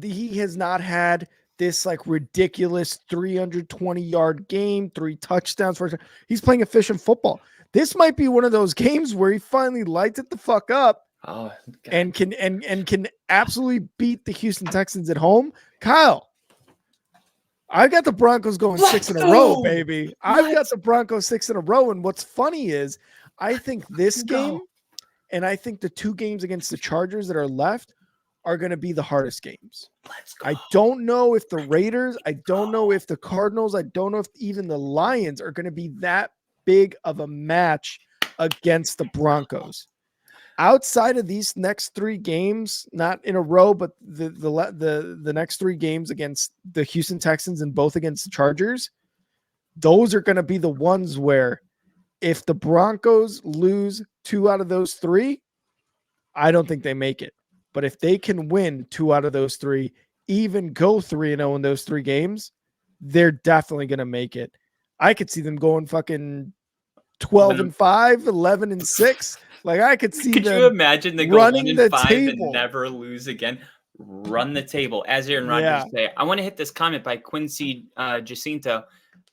he has not had this like ridiculous 320-yard game, 3 touchdowns. He's playing efficient football. This might be one of those games where he finally lights it the fuck up. Oh, God. And can absolutely beat the Houston Texans at home. Kyle, I got the Broncos going 6 in a row, baby. I've got the Broncos 6 in a row. And what's funny is I think this game and I think the 2 games against the Chargers that are left are going to be the hardest games. Let's go. I don't know if the Raiders, I don't know if the Cardinals, I don't know if even the Lions are going to be that big of a match against the Broncos. Outside of these next 3 games, not in a row, but the next 3 games against the Houston Texans and both against the Chargers, those are going to be the ones where if the Broncos lose 2 out of those 3, I don't think they make it. But if they can win 2 out of those 3, even go 3-0 in those 3 games, they're definitely going to make it. I could see them going fucking 12-5, 11-6. Like I could see Could them you imagine they go running the 1-5 table and never lose again? Run the table, as Aaron Rodgers Yeah. say. I want to hit this comment by Quincy Jacinto.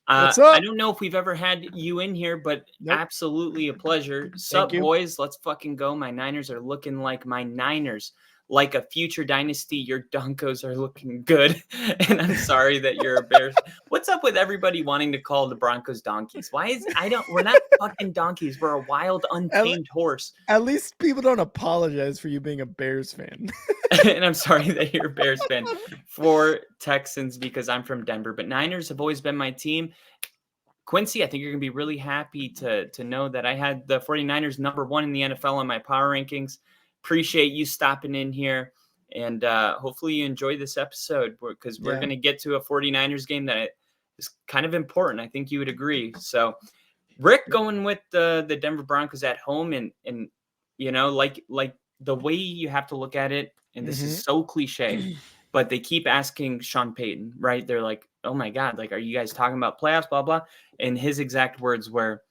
What's I up? don't know if we've ever had you in here, but Nope. absolutely a pleasure. Sup, you. boys? Let's fucking go. My Niners are looking like my Niners. Like a future dynasty, your Donkos are looking good. And I'm sorry that you're a Bears. What's up with everybody wanting to call the Broncos donkeys? We're not fucking donkeys. We're a wild, untamed horse. At least people don't apologize for you being a Bears fan. And I'm sorry that you're a Bears fan for Texans because I'm from Denver. But Niners have always been my team. Quincy, I think you're going to be really happy to know that I had the 49ers number 1 in the NFL on my power rankings. Appreciate you stopping in here. And hopefully you enjoy this episode because we're going to get to a 49ers game that is kind of important. I think you would agree. So Rick going with the Denver Broncos at home and you know, like the way you have to look at it, and this is so cliche, but they keep asking Sean Payton, right? They're like, oh my God, like, are you guys talking about playoffs, blah, blah. And his exact words were,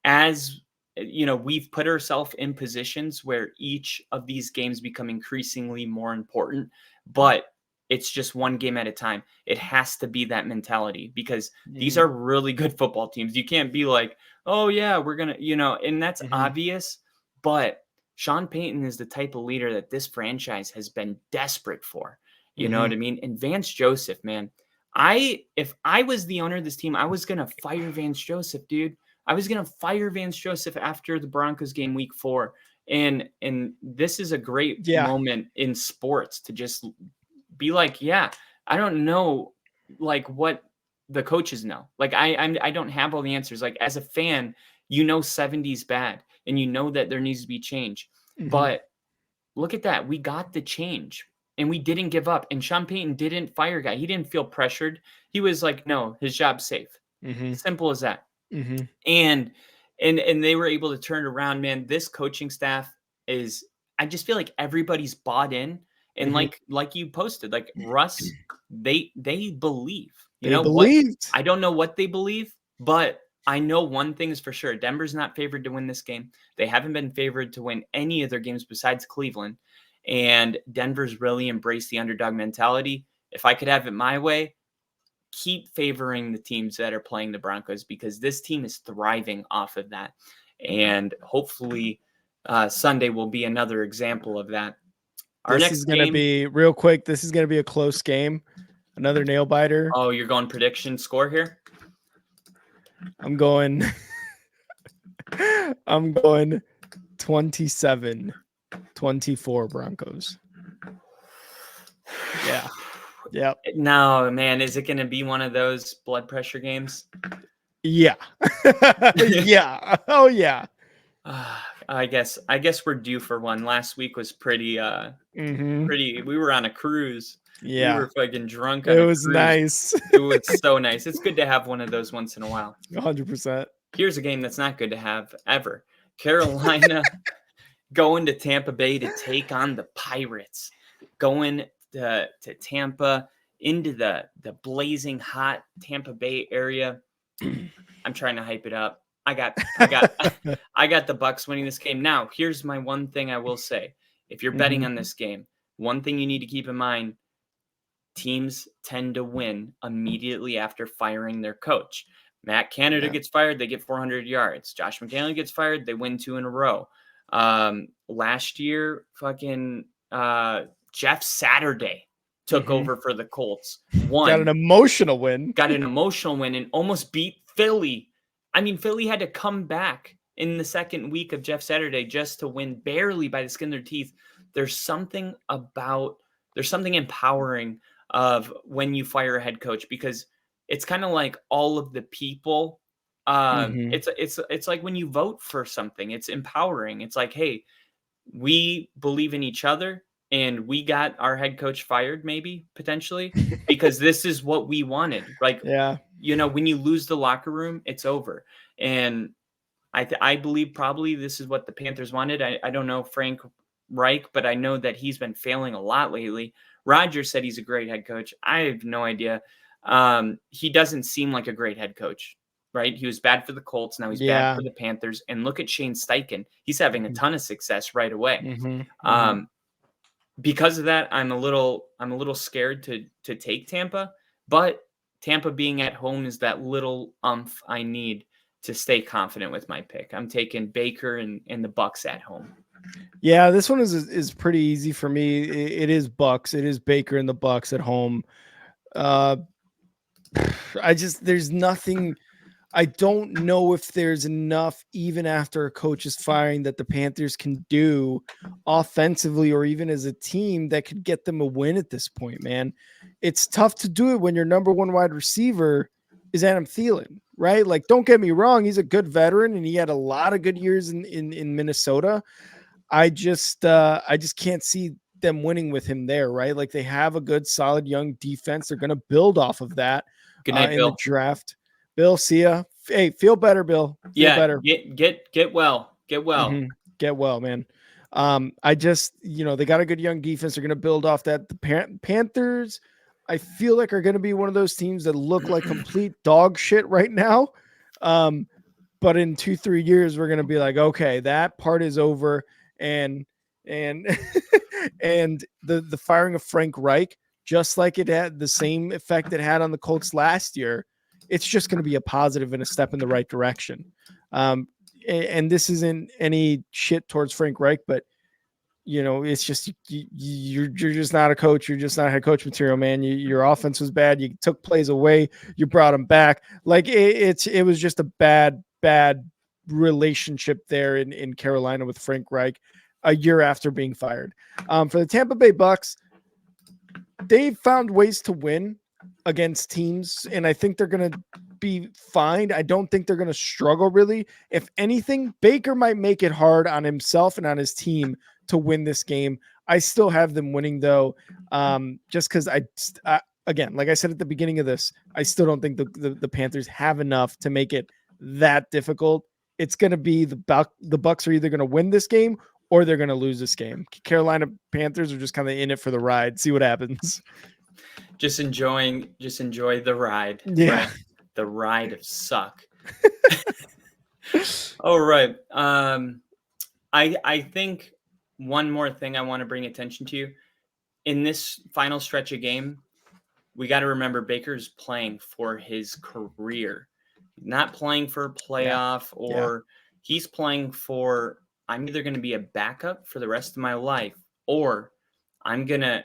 as you know, we've put ourselves in positions where each of these games become increasingly more important, but it's just one game at a time. It has to be that mentality because these are really good football teams. You can't be like, oh yeah, we're going to, you know, and that's obvious, but Sean Payton is the type of leader that this franchise has been desperate for. You know what I mean? And Vance Joseph, man, if I was the owner of this team, I was going to fire Vance Joseph, dude. I was going to fire Vance Joseph after the Broncos game week 4. And this is a great moment in sports to just be like, yeah, I don't know like what the coaches know. Like I don't have all the answers. Like as a fan, you know 70's bad and you know that there needs to be change. But look at that. We got the change and we didn't give up. And Sean Payton didn't fire a guy. He didn't feel pressured. He was like, no, his job's safe. Simple as that. And they were able to turn it around, man. This coaching staff is, I just feel like everybody's bought in. And like you posted, like Russ, they believe. You know what? I don't know what they believe, but I know one thing is for sure. Denver's not favored to win this game. They haven't been favored to win any of their games besides Cleveland. And Denver's really embraced the underdog mentality. If I could have it my way, keep favoring the teams that are playing the Broncos because this team is thriving off of that. And hopefully Sunday will be another example of that. This is going to be real quick. This is going to be a close game. Another nail biter. Oh, you're going prediction score here? I'm going 27-24 Broncos. Yeah. Yep. No, man. Is it going to be one of those blood pressure games? Yeah. Yeah. Oh, yeah. I guess we're due for one. Last week was pretty, we were on a cruise. Yeah. We were fucking drunk. It was nice. It was so nice. It's good to have one of those once in a while. 100%. Here's a game that's not good to have ever. Carolina going to Tampa Bay to take on the Pirates. Going to Tampa into the blazing hot Tampa Bay area. I'm trying to hype it up. I got the Bucks winning this game. Now, here's my one thing I will say. If you're betting on this game, one thing you need to keep in mind, teams tend to win immediately after firing their coach. Matt Canada gets fired, they get 400 yards. Josh McDaniel gets fired, they win 2 in a row. Last year, fucking Jeff Saturday took over for the Colts. Got an emotional win And almost beat Philly. I mean, Philly had to come back in the second week of Jeff Saturday just to win barely by the skin of their teeth there's something empowering of when you fire a head coach, because it's kind of like all of the people. Mhm. It's like when you vote for something, it's empowering. It's like, hey, we believe in each other, and we got our head coach fired, maybe potentially, because this is what we wanted. Like, Yeah. when you lose the locker room, it's over. And I believe probably this is what the Panthers wanted. I don't know Frank Reich, but I know that he's been failing a lot lately. Rodgers said he's a great head coach. I have no idea. He doesn't seem like a great head coach, right? He was bad for the Colts. Now he's bad Yeah. for the Panthers. And look at Shane Steichen. He's having a Mhm. ton of success right away. Mhm. Mhm. Um, because of that, I'm a little scared to take Tampa, but Tampa being at home is that little umph I need to stay confident with my pick. I'm taking Baker and the Bucks at home. Yeah, this one is pretty easy for me. It is Bucks. It is Baker and the Bucks at home. Uh, there's nothing. I don't know if there's enough, even after a coach is firing, that the Panthers can do offensively or even as a team that could get them a win at this point, man. It's tough to do it when your number one wide receiver is Adam Thielen, right? Like, don't get me wrong, he's a good veteran and he had a lot of good years in Minnesota. I just can't see them winning with him there, right? Like, they have a good, solid young defense. They're going to build off of that Good night, in the Bill. draft. Bill, see ya. Hey, feel better, Bill. Feel Yeah, better. get well. Get well. Get well, man. I just, they got a good young defense. They're going to build off that. The Panthers, I feel like, are going to be one of those teams that look like complete dog shit right now. But in 2-3 years, we're going to be like, okay, that part is over. And and the firing of Frank Reich, just like it had the same effect it had on the Colts last year, it's just going to be a positive and a step in the right direction. Um, and this isn't any shit towards Frank Reich, but it's just you're just not a coach. You're just not head coach material, man. Your offense was bad. You took plays away. You brought them back. Like it was just a bad relationship there in Carolina with Frank Reich a year after being fired. For the Tampa Bay Bucks, they've found ways to win against teams, and I think they're going to be fine. I don't think they're going to struggle really. If anything, Baker might make it hard on himself and on his team to win this game. I still have them winning though, just because again, like I said at the beginning of this, I still don't think the Panthers have enough to make it that difficult. It's going to be the Bucks are either going to win this game or they're going to lose this game. Carolina Panthers are just kind of in it for the ride. See what happens. Just enjoy the ride. Yeah. Right? The ride of suck. All right. I think one more thing I want to bring attention to in this final stretch of game, we got to remember Baker's playing for his career, not playing for a playoff, or he's playing for, I'm either going to be a backup for the rest of my life, or I'm going to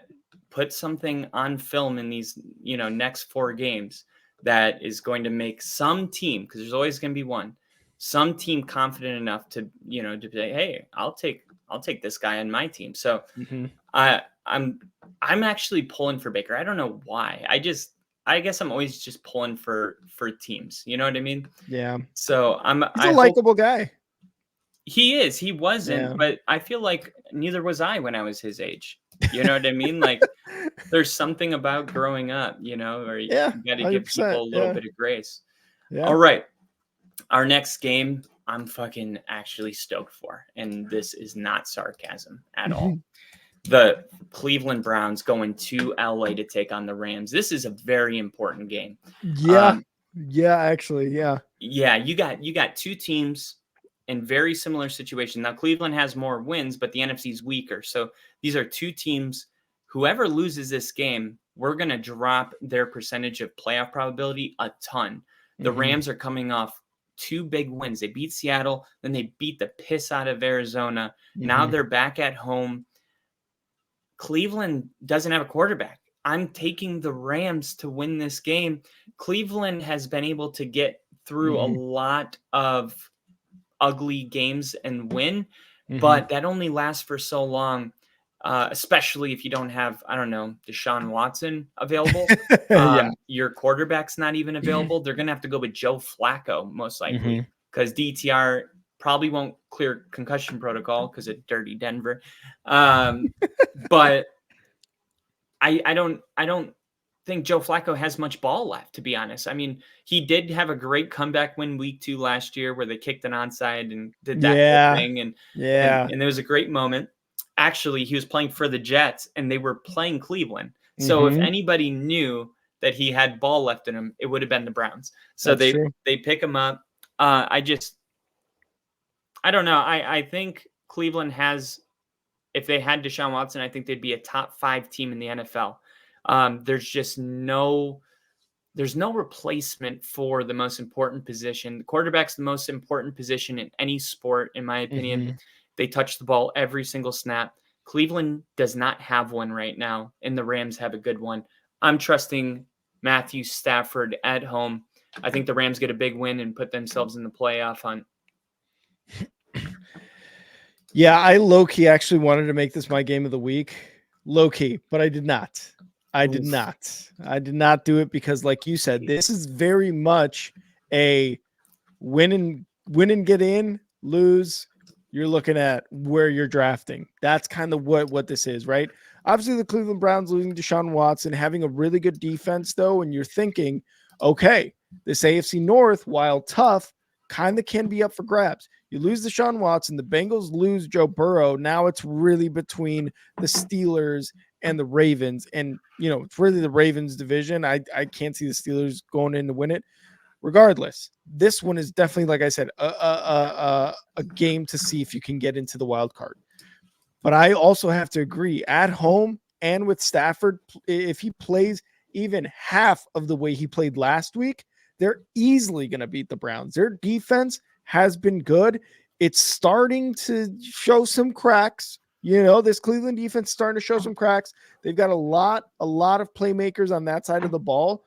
put something on film in these, next 4 games that is going to make some team, because there's always going to be some team confident enough to, to say, hey, I'll take this guy on my team. So I'm actually pulling for Baker. I don't know why. I guess I'm always just pulling for teams. You know what I mean? Yeah. So He's a likable guy. He is. He wasn't, but I feel like neither was I when I was his age. You know what I mean? Like, there's something about growing up, where you got to give people a little bit of grace. Yeah. All right. Our next game, I'm fucking actually stoked for, and this is not sarcasm at all. The Cleveland Browns going to LA to take on the Rams. This is a very important game. Yeah. Actually. Yeah. Yeah. You got 2 teams in very similar situations. Now, Cleveland has more wins, but the NFC is weaker. So these are 2 teams. Whoever loses this game, we're going to drop their percentage of playoff probability a ton. The Rams are coming off 2 big wins. They beat Seattle, then they beat the piss out of Arizona. Now they're back at home. Cleveland doesn't have a quarterback. I'm taking the Rams to win this game. Cleveland has been able to get through a lot of ugly games and win, but that only lasts for so long. especially if you don't have, I don't know, Deshaun Watson available. Yeah. Your quarterback's not even available. They're going to have to go with Joe Flacco, most likely, because DTR probably won't clear concussion protocol because of dirty Denver. But I don't think Joe Flacco has much ball left, to be honest. I mean, he did have a great comeback win week 2 last year where they kicked an onside and did that whole Yeah. thing. And Yeah. there was a great moment. Actually, he was playing for the Jets and they were playing Cleveland. So if anybody knew that he had ball left in him, it would have been the Browns. So That's true. they pick him up. I don't know. I think Cleveland has, if they had Deshaun Watson, I think they'd be a top 5 team in the NFL. There's no replacement for the most important position. The quarterback's the most important position in any sport, in my opinion. They touch the ball every single snap. Cleveland does not have one right now, and the Rams have a good one. I'm trusting Matthew Stafford at home. I think the Rams get a big win and put themselves in the playoff hunt. Yeah, I low-key actually wanted to make this my game of the week. Low-key, but I did not. I did not do it because, like you said, this is very much a win and get in, lose. You're looking at where you're drafting. That's kind of what this is, right? Obviously, the Cleveland Browns losing Deshaun Watson, having a really good defense, though, and you're thinking, okay, this AFC North, while tough, kind of can be up for grabs. You lose Deshaun Watson, the Bengals lose Joe Burrow. Now it's really between the Steelers and the Ravens. And, it's really the Ravens division. I can't see the Steelers going in to win it. Regardless, this one is definitely, like I said, a game to see if you can get into the wild card. But I also have to agree, at home and with Stafford, if he plays even half of the way he played last week, they're easily going to beat the Browns. Their defense has been good. It's starting to show some cracks. This Cleveland defense is starting to show some cracks. They've got a lot of playmakers on that side of the ball.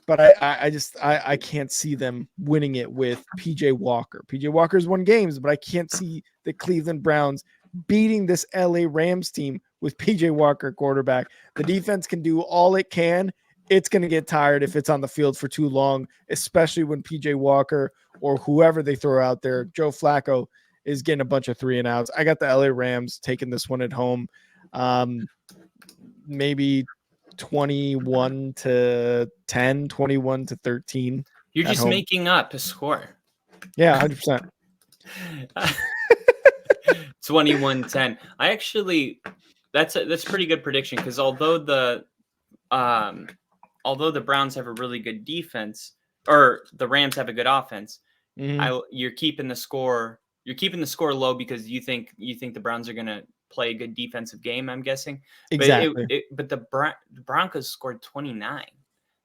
But I can't see them winning it with PJ Walker. PJ Walker's won games, but I can't see the Cleveland Browns beating this LA Rams team with PJ Walker quarterback. The defense can do all it can. It's going to get tired if it's on the field for too long, especially when PJ Walker or whoever they throw out there, Joe Flacco, is getting a bunch of 3-and-outs. I got the LA Rams taking this one at home. Maybe 21-10, 21-13. You're just making up a score. Yeah, 100%. 21-10. I actually, that's a pretty good prediction because although the Browns have a really good defense, or the Rams have a good offense, you're keeping the score low because you think the Browns are going to play a good defensive game, I'm guessing. Exactly. But the Broncos scored 29.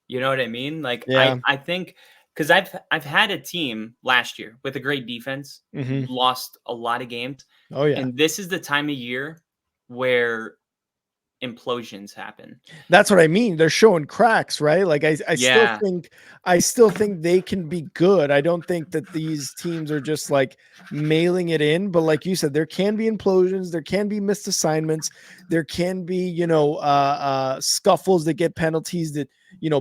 You know what I mean? Like, yeah. I think because I've had a team last year with a great defense, lost a lot of games. Oh yeah. And this is the time of year where implosions happen. That's what I mean. They're showing cracks, right? Like I still think they can be good. I don't think that these teams are just like mailing it in, but like you said, there can be implosions, there can be missed assignments, there can be, scuffles that get penalties that,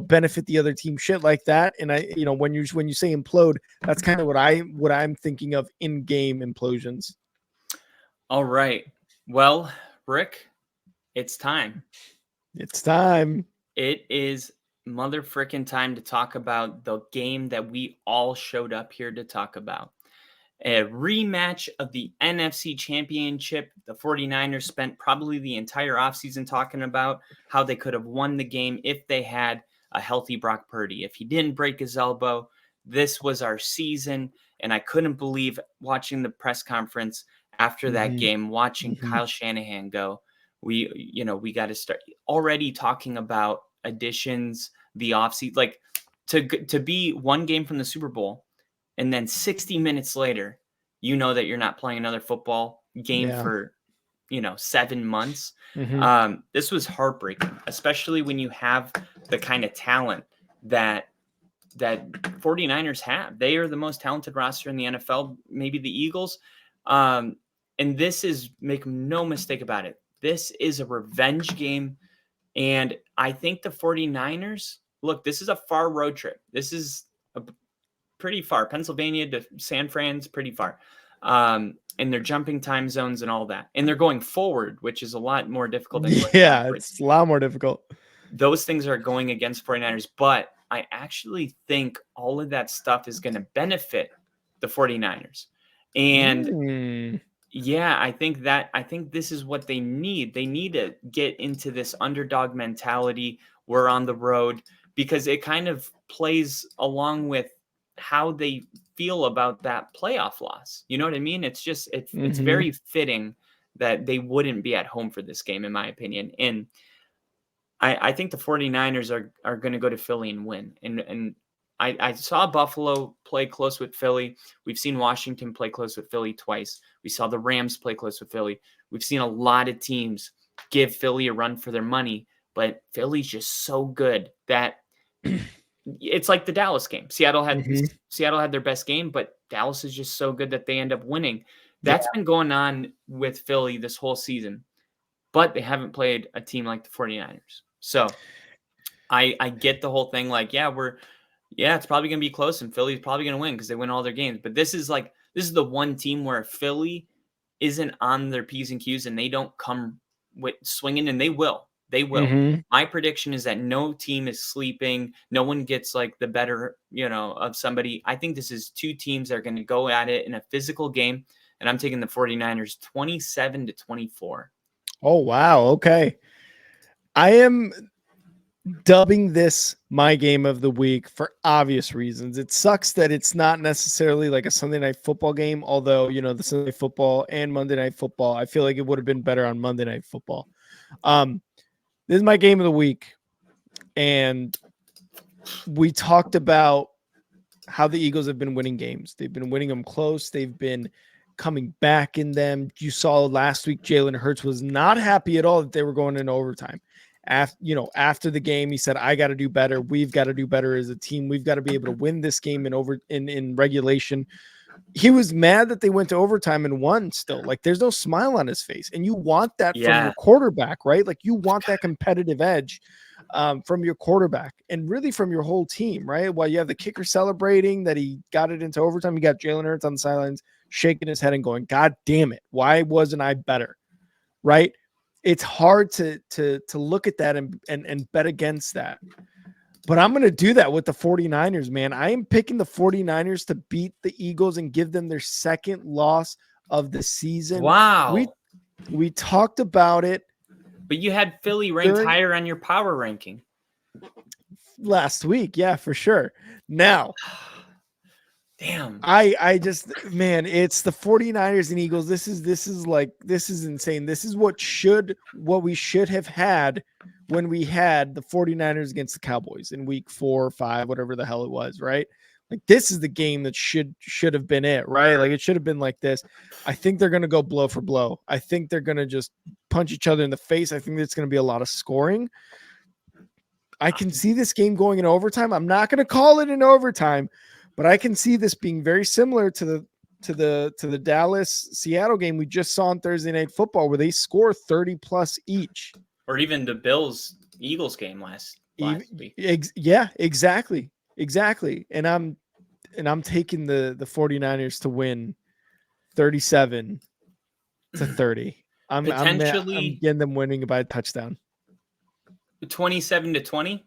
benefit the other team, shit like that. And when you say implode, that's kind of what I'm thinking of in-game implosions. All right. Well, Rick, it's time. It's time. It is mother frickin' time to talk about the game that we all showed up here to talk about. A rematch of the NFC Championship. The 49ers spent probably the entire offseason talking about how they could have won the game if they had a healthy Brock Purdy. If he didn't break his elbow, this was our season. And I couldn't believe watching the press conference after that game, watching Kyle Shanahan go, we got to start already talking about additions, the offseason, like to be one game from the Super Bowl. And then 60 minutes later, that you're not playing another football game for, 7 months. This was heartbreaking, especially when you have the kind of talent that 49ers have. They are the most talented roster in the NFL, maybe the Eagles. And this is, make no mistake about it, This is a revenge game. And I think the 49ers, look, this is a far road trip. This is pretty far. Pennsylvania to San Fran's pretty far. And they're jumping time zones and all that. And they're going forward, which is a lot more difficult than going Yeah, backwards. it's a lot more difficult. Those things are going against 49ers, but I actually think all of that stuff is going to benefit the 49ers. And yeah, I think this is what they need. They need to get into this underdog mentality. We're on the road, because it kind of plays along with how they feel about that playoff loss. You know what I mean? It's just it's very fitting that they wouldn't be at home for this game, in my opinion. And I think the 49ers are going to go to Philly and win. And I saw Buffalo play close with Philly. We've seen Washington play close with Philly twice. We saw the Rams play close with Philly. We've seen a lot of teams give Philly a run for their money, but Philly's just so good that it's like the Dallas game. Seattle had their best game, but Dallas is just so good that they end up winning. That's been going on with Philly this whole season, but they haven't played a team like the 49ers. So I get the whole thing. Like, it's probably going to be close and Philly's probably going to win because they win all their games. But this is the one team where Philly isn't on their P's and Q's and they don't come with swinging, and they will. They will. My prediction is that no team is sleeping. No one gets like the better, of somebody. I think this is two teams that are going to go at it in a physical game. And I'm taking the 49ers 27-24. Oh, wow. Okay. I am dubbing this my game of the week for obvious reasons. It sucks that it's not necessarily like a Sunday night football game, although, the Sunday night football and Monday night football, I feel like it would have been better on Monday night football. This is my game of the week. And we talked about how the Eagles have been winning games. They've been winning them close. They've been coming back in them. You saw last week, Jalen Hurts was not happy at all that they were going into overtime. After the game, he said, I got to do better. We've got to do better as a team. We've got to be able to win this game in regulation. He was mad that they went to overtime and won still. Like, there's no smile on his face. And you want that from your quarterback, right? Like, you want that competitive edge from your quarterback and really from your whole team, right? While you have the kicker celebrating that he got it into overtime, you got Jalen Hurts on the sidelines shaking his head and going, God damn it, why wasn't I better? Right? It's hard to look at that and bet against that. But I'm going to do that with the 49ers, man. I am picking the 49ers to beat the Eagles and give them their second loss of the season. Wow. We talked about it. But you had Philly ranked higher on your power ranking last week. Yeah, for sure. Now, damn. I just, man, it's the 49ers and Eagles. This is insane. This is what we should have had when we had the 49ers against the Cowboys in week 4 or 5, whatever the hell it was, right? Like, this is the game that should have been it, right? Like, it should have been like this. I think they're going to go blow for blow. I think they're going to just punch each other in the face. I think it's going to be a lot of scoring. I can see this game going in overtime. I'm not going to call it in overtime, but I can see this being very similar to the Dallas Seattle game we just saw on Thursday Night Football, where they score 30 plus each, or even the Bills Eagles game last week. Yeah, exactly. And I'm taking the 49ers to win 37-30. I'm getting them winning by a touchdown. 27-20.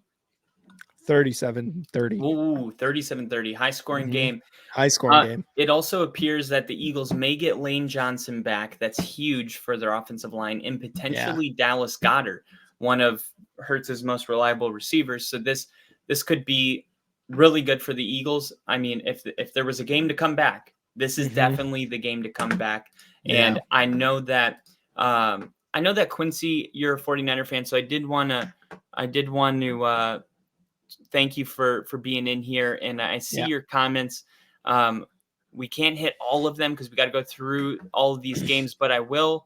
37-30. Ooh, 37-30. High scoring game. High scoring game. It also appears that the Eagles may get Lane Johnson back. That's huge for their offensive line, and potentially Dallas Goedert, one of Hurts's most reliable receivers. So this could be really good for the Eagles. I mean, if there was a game to come back, this is definitely the game to come back. And I know that Quincy, you're a 49er fan, so I did want to thank you for being in here. And I see your comments. We can't hit all of them because we got to go through all of these games, but I will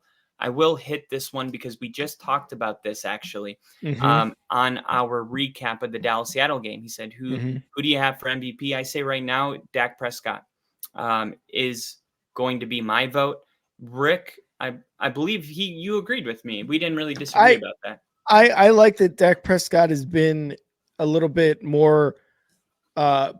hit this one because we just talked about this actually on our recap of the Dallas Seattle game. He said, who do you have for MVP? I say right now, Dak Prescott is going to be my vote. Rick I believe you agreed with me. We didn't really disagree about that. I like that Dak Prescott has been a little bit more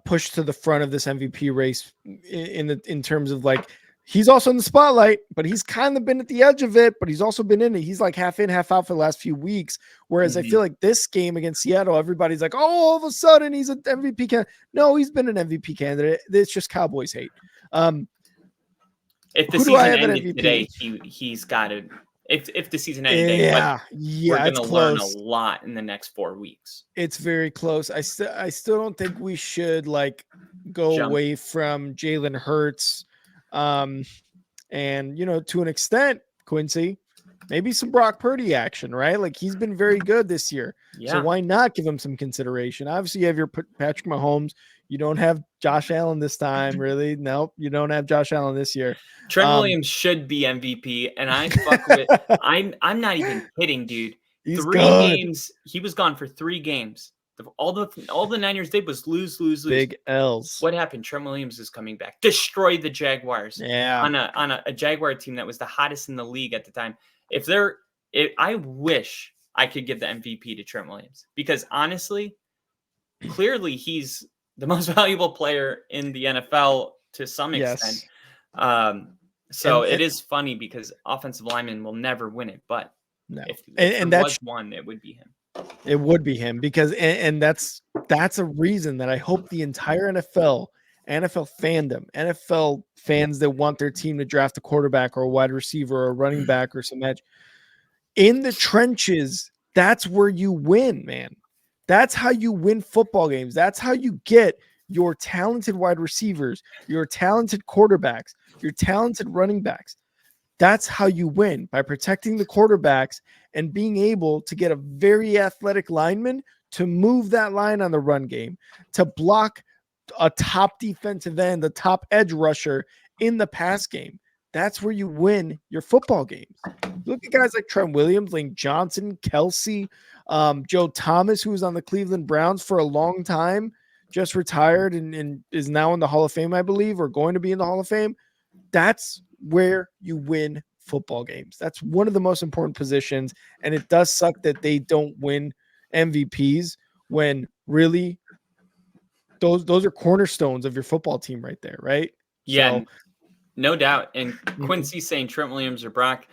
pushed to the front of this MVP race in terms of like he's also in the spotlight, but he's kind of been at the edge of it, but he's also been in it. He's like half in, half out for the last few weeks. Whereas I feel like this game against Seattle, everybody's like, oh, all of a sudden he's an MVP candidate. No, he's been an MVP candidate. It's just Cowboys hate. If the season ended today, he's got to. If the season ended today, we're going to learn a lot in the next 4 weeks. It's very close. I still don't think we should like go away from Jalen Hurts. And to an extent, Quincy, maybe some Brock Purdy action, right? Like he's been very good this year. Yeah. So why not give him some consideration? Obviously, you have your Patrick Mahomes. You don't have Josh Allen this time, really. Nope, you don't have Josh Allen this year. Trent Williams should be MVP, and I fuck with. I'm not even kidding, dude. He's 3 good. games. He was gone for 3 games. All the Niners did was lose. Big L's. What happened? Trent Williams is coming back. Destroy the Jaguars. Yeah. On a Jaguar team that was the hottest in the league at the time. I wish I could give the MVP to Trent Williams because honestly, clearly he's the most valuable player in the NFL to some extent. So it is funny because offensive linemen will never win it, but if there was one, it would be him. It would be him because and that's a reason that I hope the entire NFL fandom, NFL fans that want their team to draft a quarterback or a wide receiver or a running back or some edge in the trenches. That's where you win, man. That's how you win football games. That's how you get your talented wide receivers, your talented quarterbacks, your talented running backs. That's how you win, by protecting the quarterbacks and being able to get a very athletic lineman to move that line on the run game, to block a top defensive end, the top edge rusher in the pass game. That's where you win your football games. Look at guys like Trent Williams, Lane Johnson, Kelsey, Joe Thomas, who was on the Cleveland Browns for a long time, just retired and is now in the Hall of Fame, I believe, or going to be in the Hall of Fame. That's where you win football games. That's one of the most important positions. And it does suck that they don't win MVPs when really those are cornerstones of your football team right there, right? Yeah, so, no doubt. And Quincy saying Trent Williams or Brock.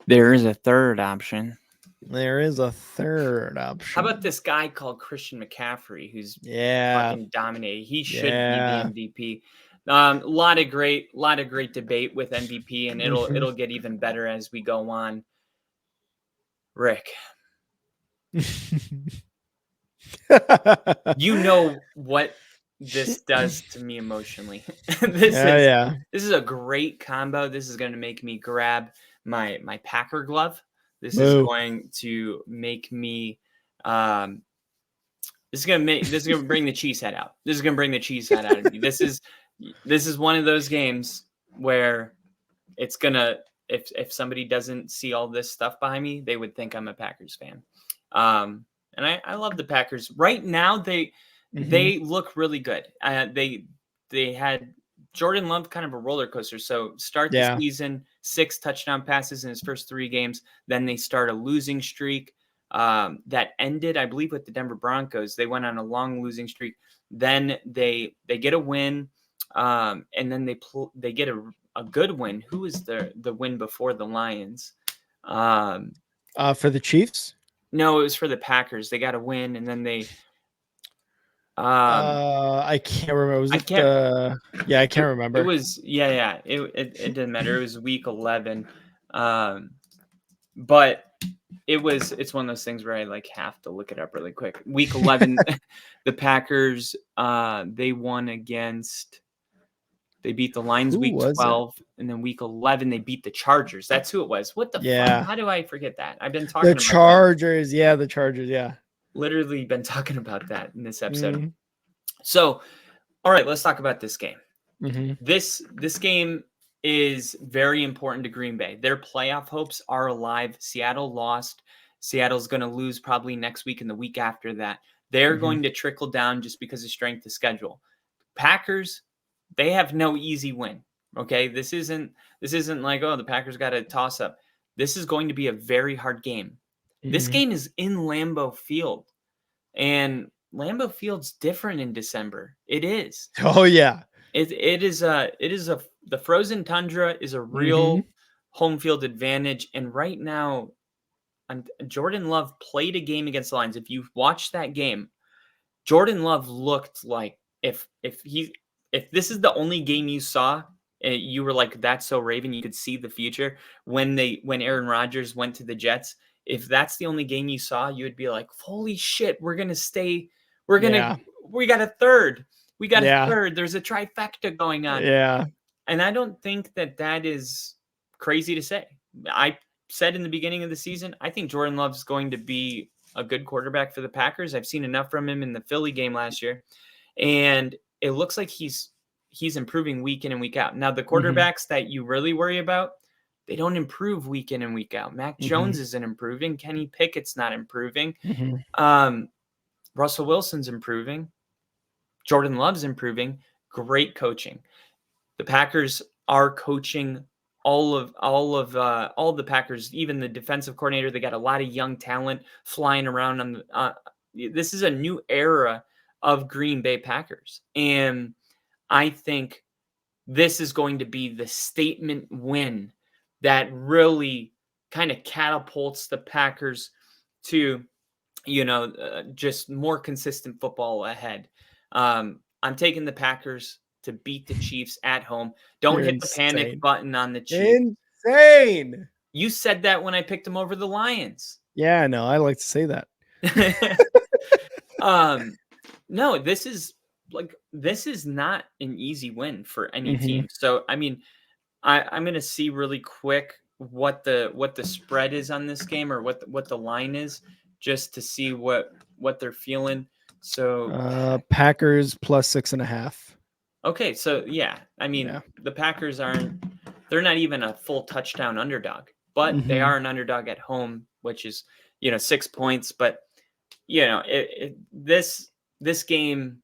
There is a third option. There is a third option. How about this guy called Christian McCaffrey, who's fucking dominated? He should be the MVP. A lot of great debate with MVP, and it'll get even better as we go on. Rick, you know what this does to me emotionally. This is a great combo. This is going to make me grab my Packer glove. This is going to make me. This is going to bring the cheese head out. This is going to bring the cheese head out of me. This is one of those games where it's gonna. If somebody doesn't see all this stuff behind me, they would think I'm a Packers fan. And I love the Packers right now. They look really good. They had Jordan Love kind of a roller coaster. So start the season, 6 touchdown passes in his first 3 games. Then they start a losing streak that ended, I believe, with the Denver Broncos. They went on a long losing streak. Then they get a win, and then they get a good win. Who was the win before the Lions? For the Chiefs? No, it was for the Packers. They got a win, and then they. I can't remember. I can't remember. It was It didn't matter. It was week 11, but it's one of those things where I like have to look it up really quick. Week 11, the Packers they won against. They beat the Lions week 12, and then week 11 they beat the Chargers. That's who it was. What the fuck? How do I forget that? I've been talking about the Chargers. Yeah, the Chargers. Yeah. Literally been talking about that in this episode. So, all right, let's talk about this game. This game is very important to Green Bay. Their playoff hopes are alive. Seattle lost. Seattle's going to lose probably next week and the week after that. They're going to trickle down just because of strength of schedule. Packers, they have no easy win. Okay, this isn't like, oh, the Packers got a toss up. This is going to be a very hard game. This Mhm. game is in Lambeau Field, and Lambeau Field's different in December. It is. Oh yeah. It is a the frozen tundra is a Mhm. real home field advantage, and right now, Jordan Love played a game against the Lions. If you watched that game, Jordan Love looked like if this is the only game you saw, you were like, "That's so Raven." You could see the future when Aaron Rodgers went to the Jets. If that's the only game you saw, you would be like, "Holy shit, we're gonna stay. We're gonna. Yeah. We got a third. We got a Yeah. third. There's a trifecta going on." Yeah. And I don't think that is crazy to say. I said in the beginning of the season, I think Jordan Love's going to be a good quarterback for the Packers. I've seen enough from him in the Philly game last year, and it looks like he's improving week in and week out. Now, the Mhm. quarterbacks that you really worry about, they don't improve week in and week out. Mac Mhm. Jones isn't improving. Kenny Pickett's not improving. Mhm. Um, Russell Wilson's improving. Jordan Love's improving. Great coaching. The Packers are coaching all the Packers, even the defensive coordinator. They got a lot of young talent flying around on the. This is a new era of Green Bay Packers, and I think this is going to be the statement win that really kind of catapults the Packers to just more consistent football ahead. I'm taking the Packers to beat the Chiefs at home. Don't You're hit the panic insane. button on the Chiefs. Insane. You said that when I picked them over the Lions. Yeah, no, I like to say that. um, no, this is not an easy win for any Mhm. team. So I mean, I'm gonna see really quick what the spread is on this game or what the line is, just to see what they're feeling. So Packers plus 6.5. okay, so yeah, I mean Yeah. the Packers they're not even a full touchdown underdog, but they Mhm. are an underdog at home, which is 6 points. But this game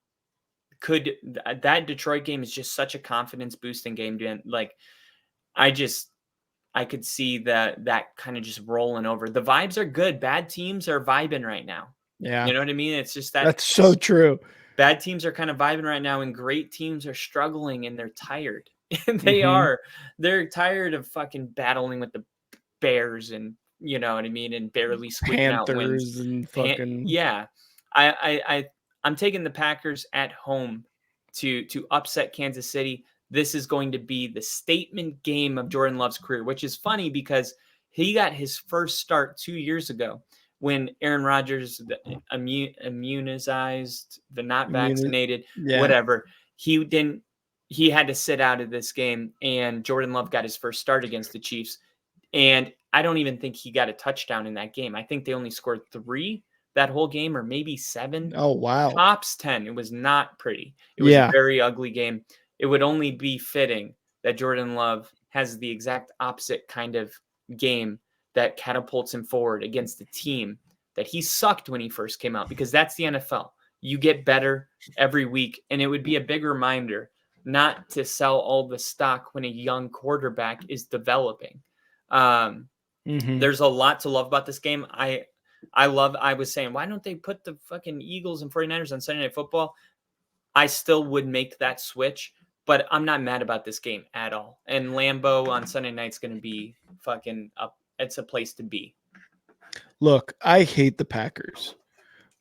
that Detroit game is just such a confidence boosting game. Like I just I could see that kind of just rolling over. The vibes are good. Bad teams are vibing right now. Yeah. You know what I mean? It's just that That's so true. bad teams are kind of vibing right now, and great teams are struggling and they're tired. And they Mhm. are. They're tired of fucking battling with the Bears and you know what I mean, and barely squeaking out wins. Panthers and fucking Yeah, I, I, I, I'm taking the Packers at home to upset Kansas City. This is going to be the statement game of Jordan Love's career, which is funny because he got his first start 2 years ago when Aaron Rodgers immunized, the not immune. vaccinated, Yeah. whatever. He didn't. He had to sit out of this game, and Jordan Love got his first start against the Chiefs. And I don't even think he got a touchdown in that game. I think they only scored 3 that whole game, or maybe 7. Oh wow. Tops 10. It was not pretty. It was a Yeah. very ugly game. It would only be fitting that Jordan Love has the exact opposite kind of game that catapults him forward against the team that he sucked when he first came out, because that's the NFL. You get better every week, and it would be a big reminder not to sell all the stock when a young quarterback is developing. Um, Mhm. there's a lot to love about this game. I was saying, why don't they put the fucking Eagles and 49ers on Sunday Night Football? I still would make that switch, but I'm not mad about this game at all. And Lambeau on Sunday night's going to be fucking up. It's a place to be. Look, I hate the Packers.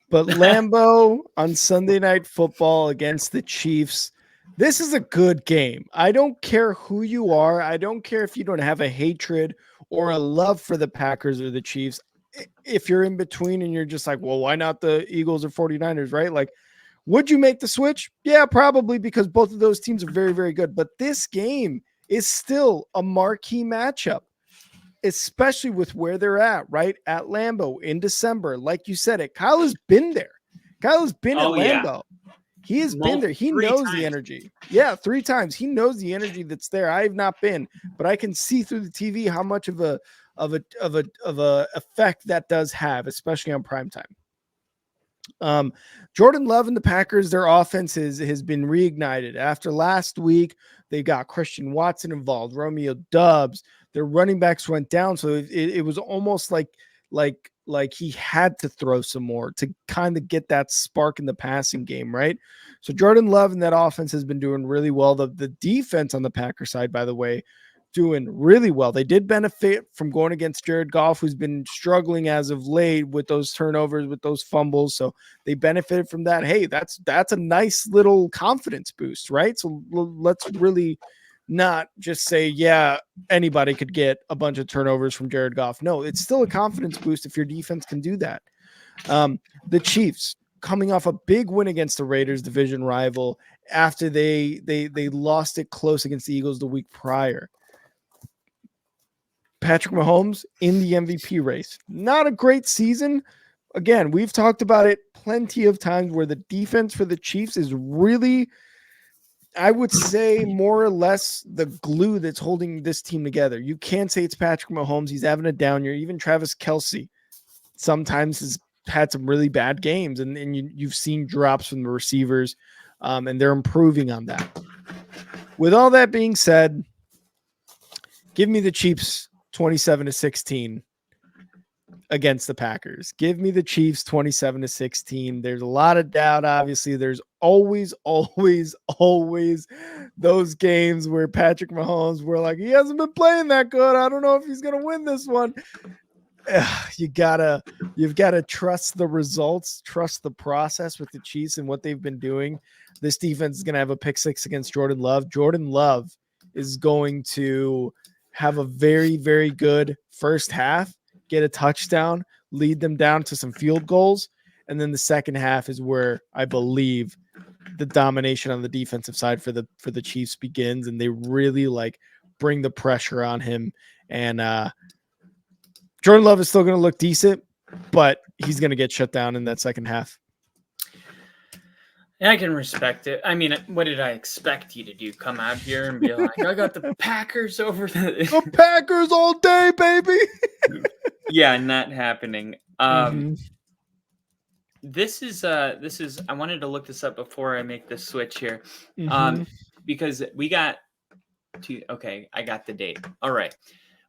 But Lambeau on Sunday Night Football against the Chiefs, this is a good game. I don't care who you are. I don't care if you don't have a hatred or a love for the Packers or the Chiefs. If you're in between and you're just like, well, why not the Eagles or 49ers, right? Like, would you make the switch? Yeah, probably, because both of those teams are very, very good. But this game is still a marquee matchup, especially with where they're at, right? At Lambeau in December. Like you said it, Kyle has been there. Kyle has been at Oh yeah, Lambeau. He has been there. He three knows the times. energy. Yeah, 3 times. He knows the energy that's there. I have not been, but I can see through the TV how much of a effect that does have, especially on prime time. Jordan Love and the Packers, their offense has been reignited. After last week, they got Christian Watson involved, Romeo Dubs. Their running backs went down, so it was almost like he had to throw some more to kind of get that spark in the passing game, right? So Jordan Love and that offense has been doing really well. The defense on the Packer side, by the way, doing really well. They did benefit from going against Jared Goff, who's been struggling as of late with those turnovers, with those fumbles. So they benefited from that. Hey, that's a nice little confidence boost, right? So let's really not just say, yeah, anybody could get a bunch of turnovers from Jared Goff. No, it's still a confidence boost if your defense can do that. The Chiefs coming off a big win against the Raiders, division rival, after they lost it close against the Eagles the week prior. Patrick Mahomes in the MVP race. Not a great season. Again, we've talked about it plenty of times where the defense for the Chiefs is really, I would say, more or less the glue that's holding this team together. You can't say it's Patrick Mahomes. He's having a down year. Even Travis Kelce sometimes has had some really bad games, and you've seen drops from the receivers, and they're improving on that. With all that being said, give me the Chiefs 27-16 against the Packers. Give me the Chiefs 27-16. There's a lot of doubt. Obviously, there's always those games where Patrick Mahomes, we're like, he hasn't been playing that good. I don't know if he's going to win this one. You've got to trust the results, trust the process with the Chiefs and what they've been doing. This defense is going to have a pick six against Jordan Love. Jordan Love is going to have a very, very good first half, get a touchdown, lead them down to some field goals. And then the second half is where I believe the domination on the defensive side for the Chiefs begins. And they really bring the pressure on him. And Jordan Love is still going to look decent, but he's going to get shut down in that second half. I can respect it. I mean, what did I expect you to do? Come out here and be like, I got the Packers over the Packers all day, baby. Yeah, not happening. This is I wanted to look this up before I make the switch here. Because we got I got the date. All right.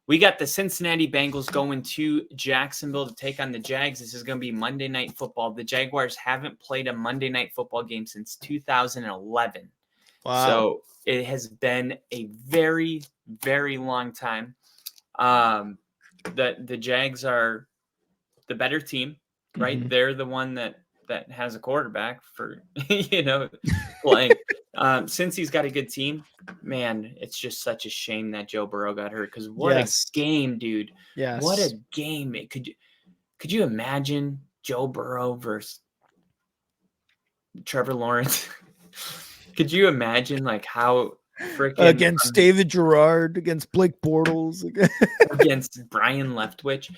We got the Cincinnati Bengals going to Jacksonville to take on the Jags. This is going to be Monday Night Football. The Jaguars haven't played a Monday Night Football game since 2011. Wow. So it has been a very, very long time. The Jags are the better team, right? They're the one that has a quarterback for, playing. Since he's got a good team, man, it's just such a shame that Joe Burrow got hurt, because what a game, dude. Yes. What a game. Could you imagine Joe Burrow versus Trevor Lawrence? Could you imagine how freaking against David Gerard, against Blake Bortles, against Brian Leftwich?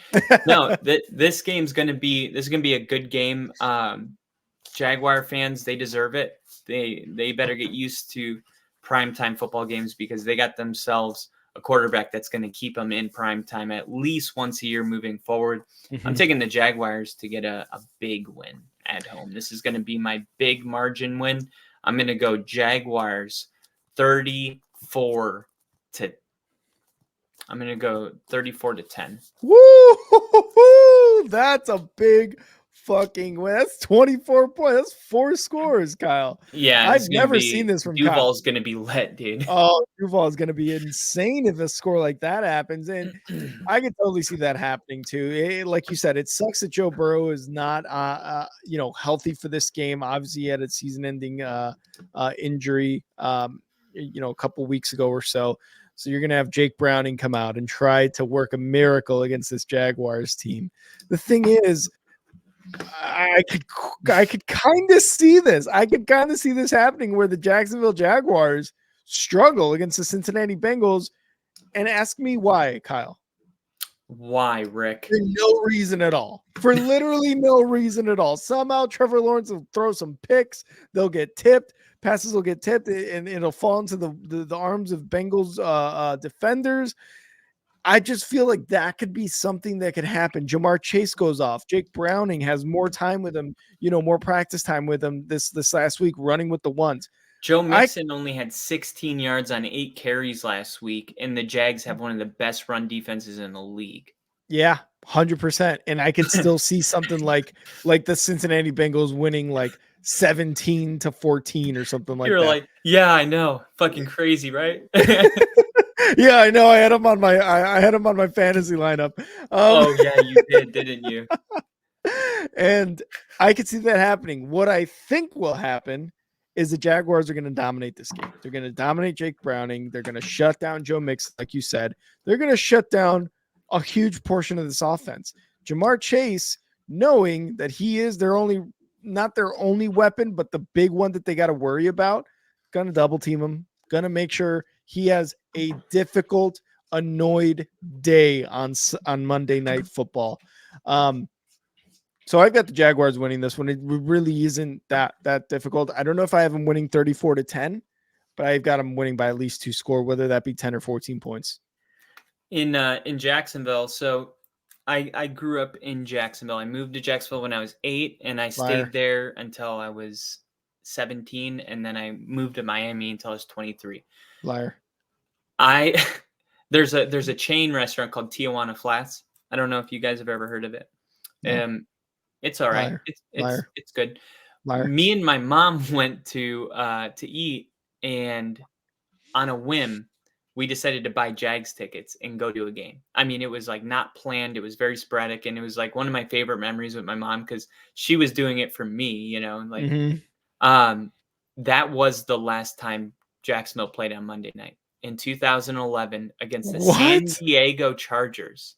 No, this game's gonna be a good game. Jaguar fans, they deserve it. They better get used to primetime football games, because they got themselves a quarterback that's going to keep them in primetime at least once a year moving forward. I'm taking the Jaguars to get a big win at home. This is going to be my big margin win. I'm going to go Jaguars 34 to 10. Woo! That's a big fucking win. That's 24 points. That's 4 scores, Kyle. Yeah, I've never seen this from Kyle. Duval's going to be lit, dude. Oh, Duval is going to be insane if a score like that happens, and I can totally see that happening too. Like you said, it sucks that Joe Burrow is not, healthy for this game. Obviously, he had a season-ending injury, a couple weeks ago or so. So you're going to have Jake Browning come out and try to work a miracle against this Jaguars team. The thing is, I could kind of see this. I could kind of see this happening, where the Jacksonville Jaguars struggle against the Cincinnati Bengals. And ask me why, Kyle. Why, Rick? For no reason at all. For literally no reason at all. Somehow Trevor Lawrence will throw some picks. They'll get tipped. Passes will get tipped, and it'll fall into the arms of Bengals defenders. I just feel like that could be something that could happen. Jamar Chase goes off. Jake Browning has more time with him, more practice time with him this last week running with the ones. Joe Mixon only had 16 yards on 8 carries last week, and the Jags have one of the best run defenses in the league. Yeah, 100%. And I could still see something like the Cincinnati Bengals winning like 17-14 or something like You're that. like, yeah, I know. Fucking crazy, right? Yeah, I know. I had him on my fantasy lineup. Oh yeah, you did, didn't you? And I could see that happening. What I think will happen is the Jaguars are going to dominate this game. They're going to dominate Jake Browning. They're going to shut down Joe Mixon, like you said. They're going to shut down a huge portion of this offense. Jamar Chase, knowing that he is not their only weapon, but the big one that they got to worry about, going to double team him, going to make sure he has a difficult, annoyed day on Monday Night Football. So I've got the Jaguars winning this one. It really isn't that difficult. I don't know if I have them winning 34-10, but I've got them winning by at least 2 scores, whether that be 10 or 14 points. In Jacksonville, so I grew up in Jacksonville. I moved to Jacksonville when I was 8, and I stayed there until I was 17, and then I moved to Miami until I was 23. Liar. There's a chain restaurant called Tijuana Flats. I don't know if you guys have ever heard of it. No. It's all right. Liar. It's good. Liar. Me and my mom went to eat, and on a whim, we decided to buy Jags tickets and go to a game. I mean, it was like not planned. It was very sporadic, and it was like one of my favorite memories with my mom because she was doing it for me, that was the last time Jacksonville played on Monday night in 2011 against the San Diego Chargers.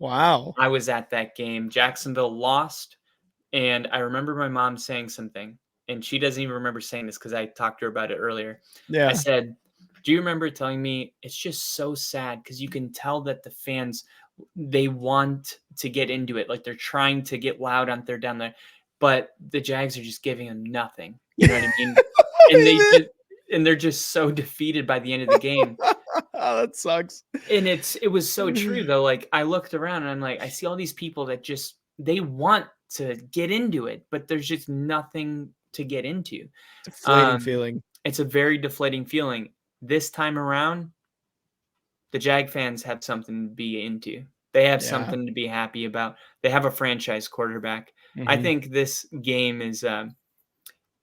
Wow. I was at that game. Jacksonville lost, and I remember my mom saying something, and she doesn't even remember saying this because I talked to her about it earlier. Yeah. I said, do you remember telling me it's just so sad because you can tell that the fans, they want to get into it. Like they're trying to get loud on third down there, but the Jags are just giving them nothing. You know what I mean? And they're just so defeated by the end of the game. Oh, that sucks. And it was so true though. Like I looked around and I'm like, I see all these people that just, they want to get into it, but there's just nothing to get into. Deflating feeling. It's a very deflating feeling. This time around, the Jag fans have something to be into. They have something to be happy about. They have a franchise quarterback. Mm-hmm. I think this game is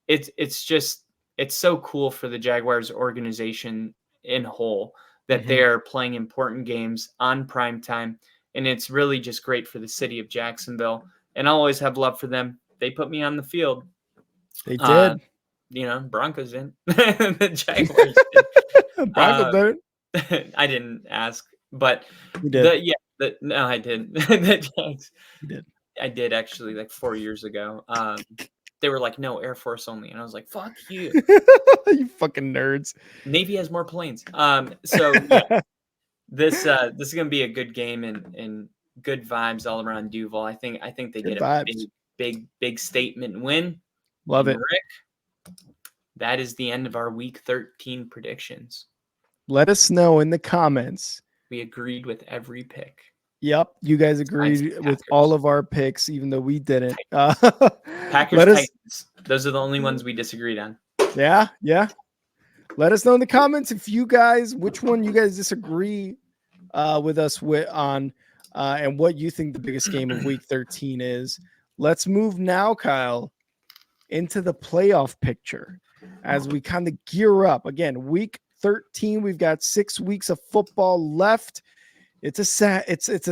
it's so cool for the Jaguars organization in whole that they're playing important games on prime time, and it's really just great for the city of Jacksonville. And I'll always have love for them. They put me on the field. They did. Broncos didn't. The Jaguars did. Broncos didn't. I didn't ask, but you did. No, I didn't. The Jags. You did. I did actually like 4 years ago. They were like, no, Air Force only. And I was like, fuck you. You fucking nerds. Navy has more planes. So yeah, this is going to be a good game and good vibes all around Duval. I think they get a big statement win. Love it. Rick, that is the end of our week 13 predictions. Let us know in the comments. We agreed with every pick. Yep, you guys agreed with all of our picks, even though we didn't. Packers, Titans. Those are the only ones we disagreed on. Yeah. Let us know in the comments which one you guys disagree with us on, and what you think the biggest game of week 13 is. Let's move now, Kyle, into the playoff picture as we kind of gear up. Again, week 13, we've got 6 weeks of football left. It's a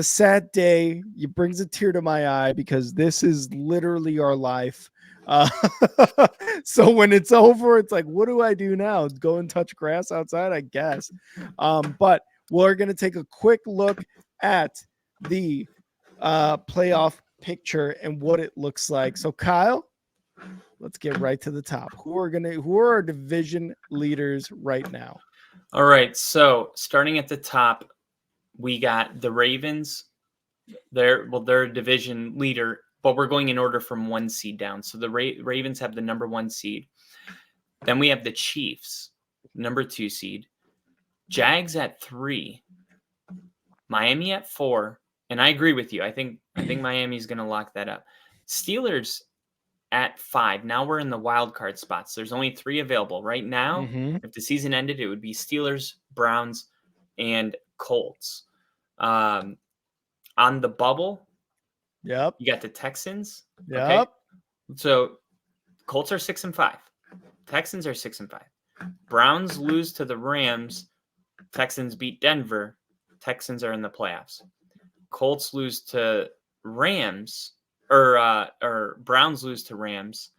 sad day. It brings a tear to my eye because this is literally our life. So when it's over, it's like, what do I do now? Go and touch grass outside, I guess. But we're going to take a quick look at the playoff picture and what it looks like. So Kyle, let's get right to the top. Who are our division leaders right now? All right. So starting at the top, we got the Ravens. They're a division leader, but we're going in order from 1 seed down. So the Ravens have the number 1 seed. Then we have the Chiefs, number 2 seed. Jags at 3. Miami at 4, and I agree with you. I think Miami's going to lock that up. Steelers at 5. Now we're in the wild card spots. There's only 3 available right now. Mm-hmm. If the season ended, it would be Steelers, Browns, and Colts. On the bubble, Yep. you got the Texans. Yep. Okay, so Colts are 6-5. Texans are 6-5. Browns lose to the Rams. Texans beat Denver. Texans are in the playoffs. Colts lose to Rams, or Browns lose to Rams,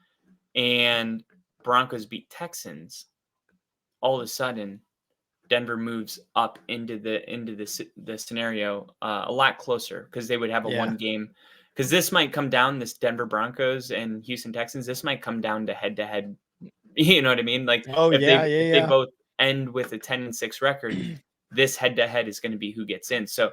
and Broncos beat Texans. All of a sudden, Denver moves up into the scenario a lot closer because they would have a one game. Because this might come down, this Denver Broncos and Houston Texans, this might come down to head to head. You know what I mean? Like if they both end with a 10-6 record, this head to head is going to be who gets in. So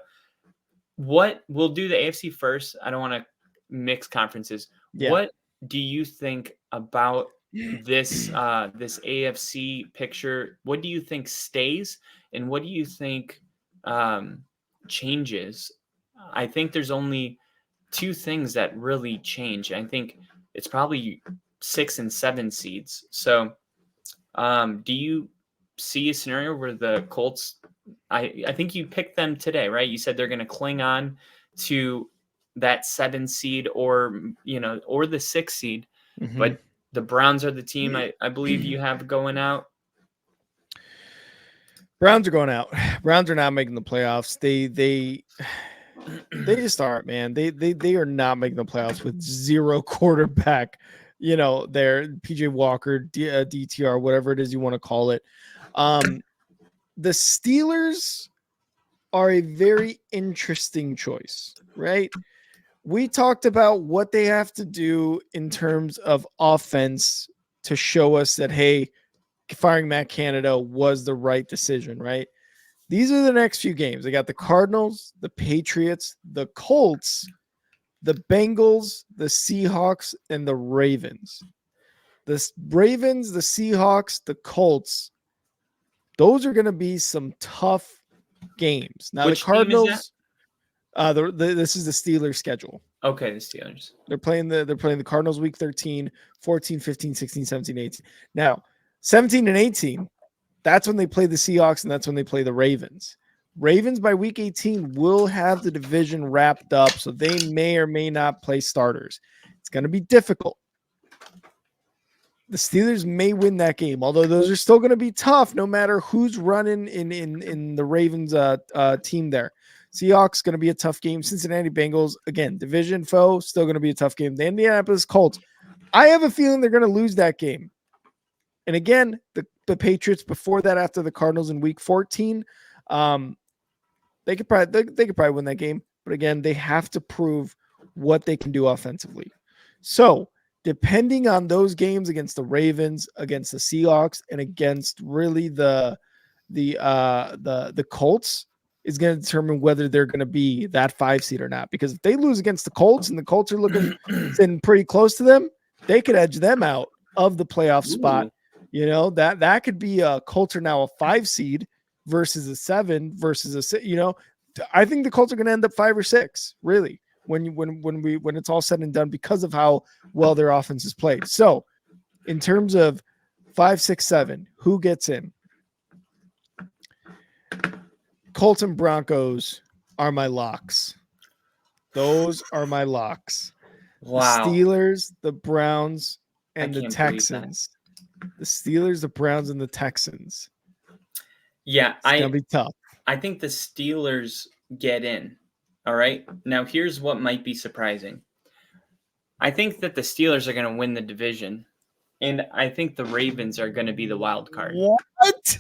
what we'll do the AFC first. I don't want to mix conferences. Yeah. What do you think about this this AFC picture? What do you think stays, and what do you think changes? I think there's only 2 things that really change. I think it's probably 6 and 7 seeds. So, do you see a scenario where the Colts? I think you picked them today, right? You said they're going to cling on to that 7 seed, or or the 6 seed, but the Browns are the team I believe you have going out. Browns are going out. Browns are not making the playoffs. They just aren't, man. They are not making the playoffs with 0 quarterback. Their PJ Walker, DTR, whatever it is you want to call it. The Steelers are a very interesting choice, right? We talked about what they have to do in terms of offense to show us that, hey, firing Matt Canada was the right decision, right? These are the next few games. They got the Cardinals, the Patriots, the Colts, the Bengals, the Seahawks, and the Ravens. The Ravens, the Seahawks, the Colts, those are going to be some tough games. Now, Which the Cardinals, this is the Steelers schedule. Okay, the Steelers. They're playing the Cardinals week 13, 14, 15, 16, 17, 18. Now, 17 and 18, that's when they play the Seahawks, and that's when they play the Ravens. Ravens by week 18 will have the division wrapped up, so they may or may not play starters. It's going to be difficult. The Steelers may win that game, although those are still going to be tough no matter who's running in the Ravens team there. Seahawks going to be a tough game. Cincinnati Bengals, again, division foe, still going to be a tough game. The Indianapolis Colts, I have a feeling they're going to lose that game. And again, the Patriots before that, after the Cardinals in week 14, they could probably win that game. But again, they have to prove what they can do offensively. So depending on those games against the Ravens, against the Seahawks, and against really the Colts, is going to determine whether they're going to be that 5 seed or not. Because if they lose against the Colts and the Colts are looking sitting pretty close to them, they could edge them out of the playoff spot. That could be a Colts are now a 5 seed versus a 7 versus a 6. I think the Colts are going to end up 5 or 6, really, when it's all said and done, because of how well their offense is played. So in terms of 5, 6, 7, who gets in? Colts and Broncos are my locks. Those are my locks. Wow. The Steelers, the Browns, and the Texans. The Steelers, the Browns, and the Texans. Yeah, it's going to be tough. I think the Steelers get in. All right. Now, here's what might be surprising. I think that the Steelers are going to win the division, and I think the Ravens are going to be the wild card. What?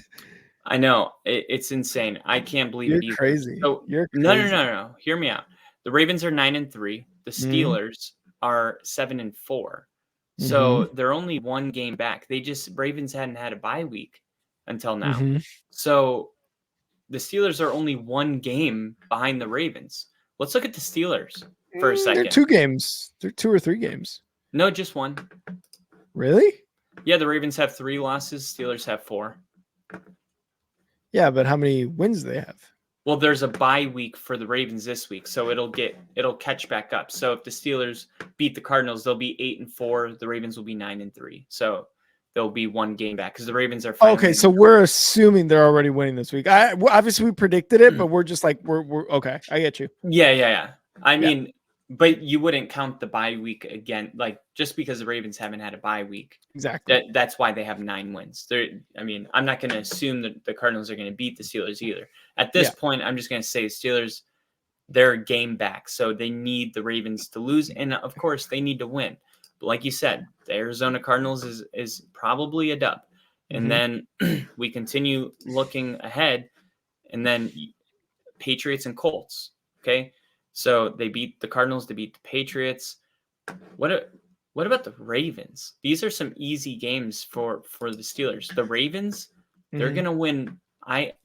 I know. It's insane. I can't believe it either. Crazy. So, You're crazy. No. Hear me out. The Ravens are 9-3. The Steelers are 7-4. So they're only 1 game back. Ravens hadn't had a bye week until now. So the Steelers are only 1 game behind the Ravens. Let's look at the Steelers for a second. They're 2 games. They're 2 or 3 games. No, just 1. Really? Yeah, the Ravens have 3 losses. Steelers have 4. Yeah, but how many wins do they have? Well, there's a bye week for the Ravens this week, so it'll catch back up. So if the Steelers beat the Cardinals, they'll be 8-4. The Ravens will be 9-3. So they'll be one game back because the Ravens are finally. Okay, so we're assuming they're already winning this week. Obviously we predicted it, but we're just like we're okay. I get you. Yeah. I mean, but you wouldn't count the bye week again, like just because the Ravens haven't had a bye week. Exactly. That's why they have 9 wins. I mean, I'm not going to assume that the Cardinals are going to beat the Steelers either. At this point, I'm just going to say Steelers, they're a game back, so they need the Ravens to lose, and of course they need to win. But like you said, the Arizona Cardinals is probably a dub, and then we continue looking ahead, and then Patriots and Colts. Okay, so they beat the Cardinals, they beat the Patriots. What about the Ravens? These are some easy games for the Steelers. The Ravens, they're gonna win.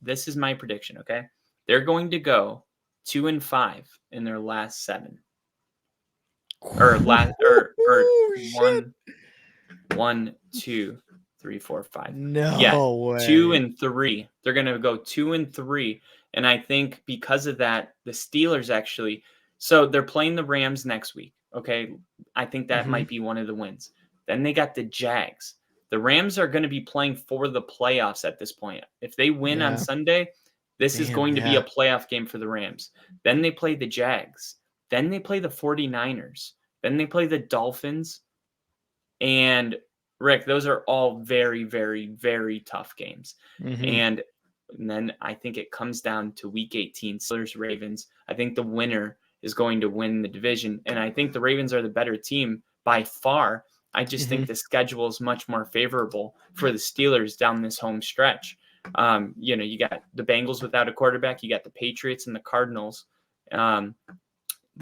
This is my prediction. Okay, they're going to go 2-5 in their last 7, or one, 2, 3, 4, 5. No way. 2-3. They're gonna go 2-3, and I think because of that, the Steelers actually. So they're playing the Rams next week. Okay, I think that might be one of the wins. Then they got the Jags. The Rams are going to be playing for the playoffs at this point. If they win on Sunday, this is going to be a playoff game for the Rams. Then they play the Jags. Then they play the 49ers. Then they play the Dolphins. And Rick, those are all very, very, very tough games. And then I think it comes down to week 18, Steelers, Ravens. I think the winner is going to win the division. And I think the Ravens are the better team by far. I just think the schedule is much more favorable for the Steelers down this home stretch. You got the Bengals without a quarterback. You got the Patriots and the Cardinals. The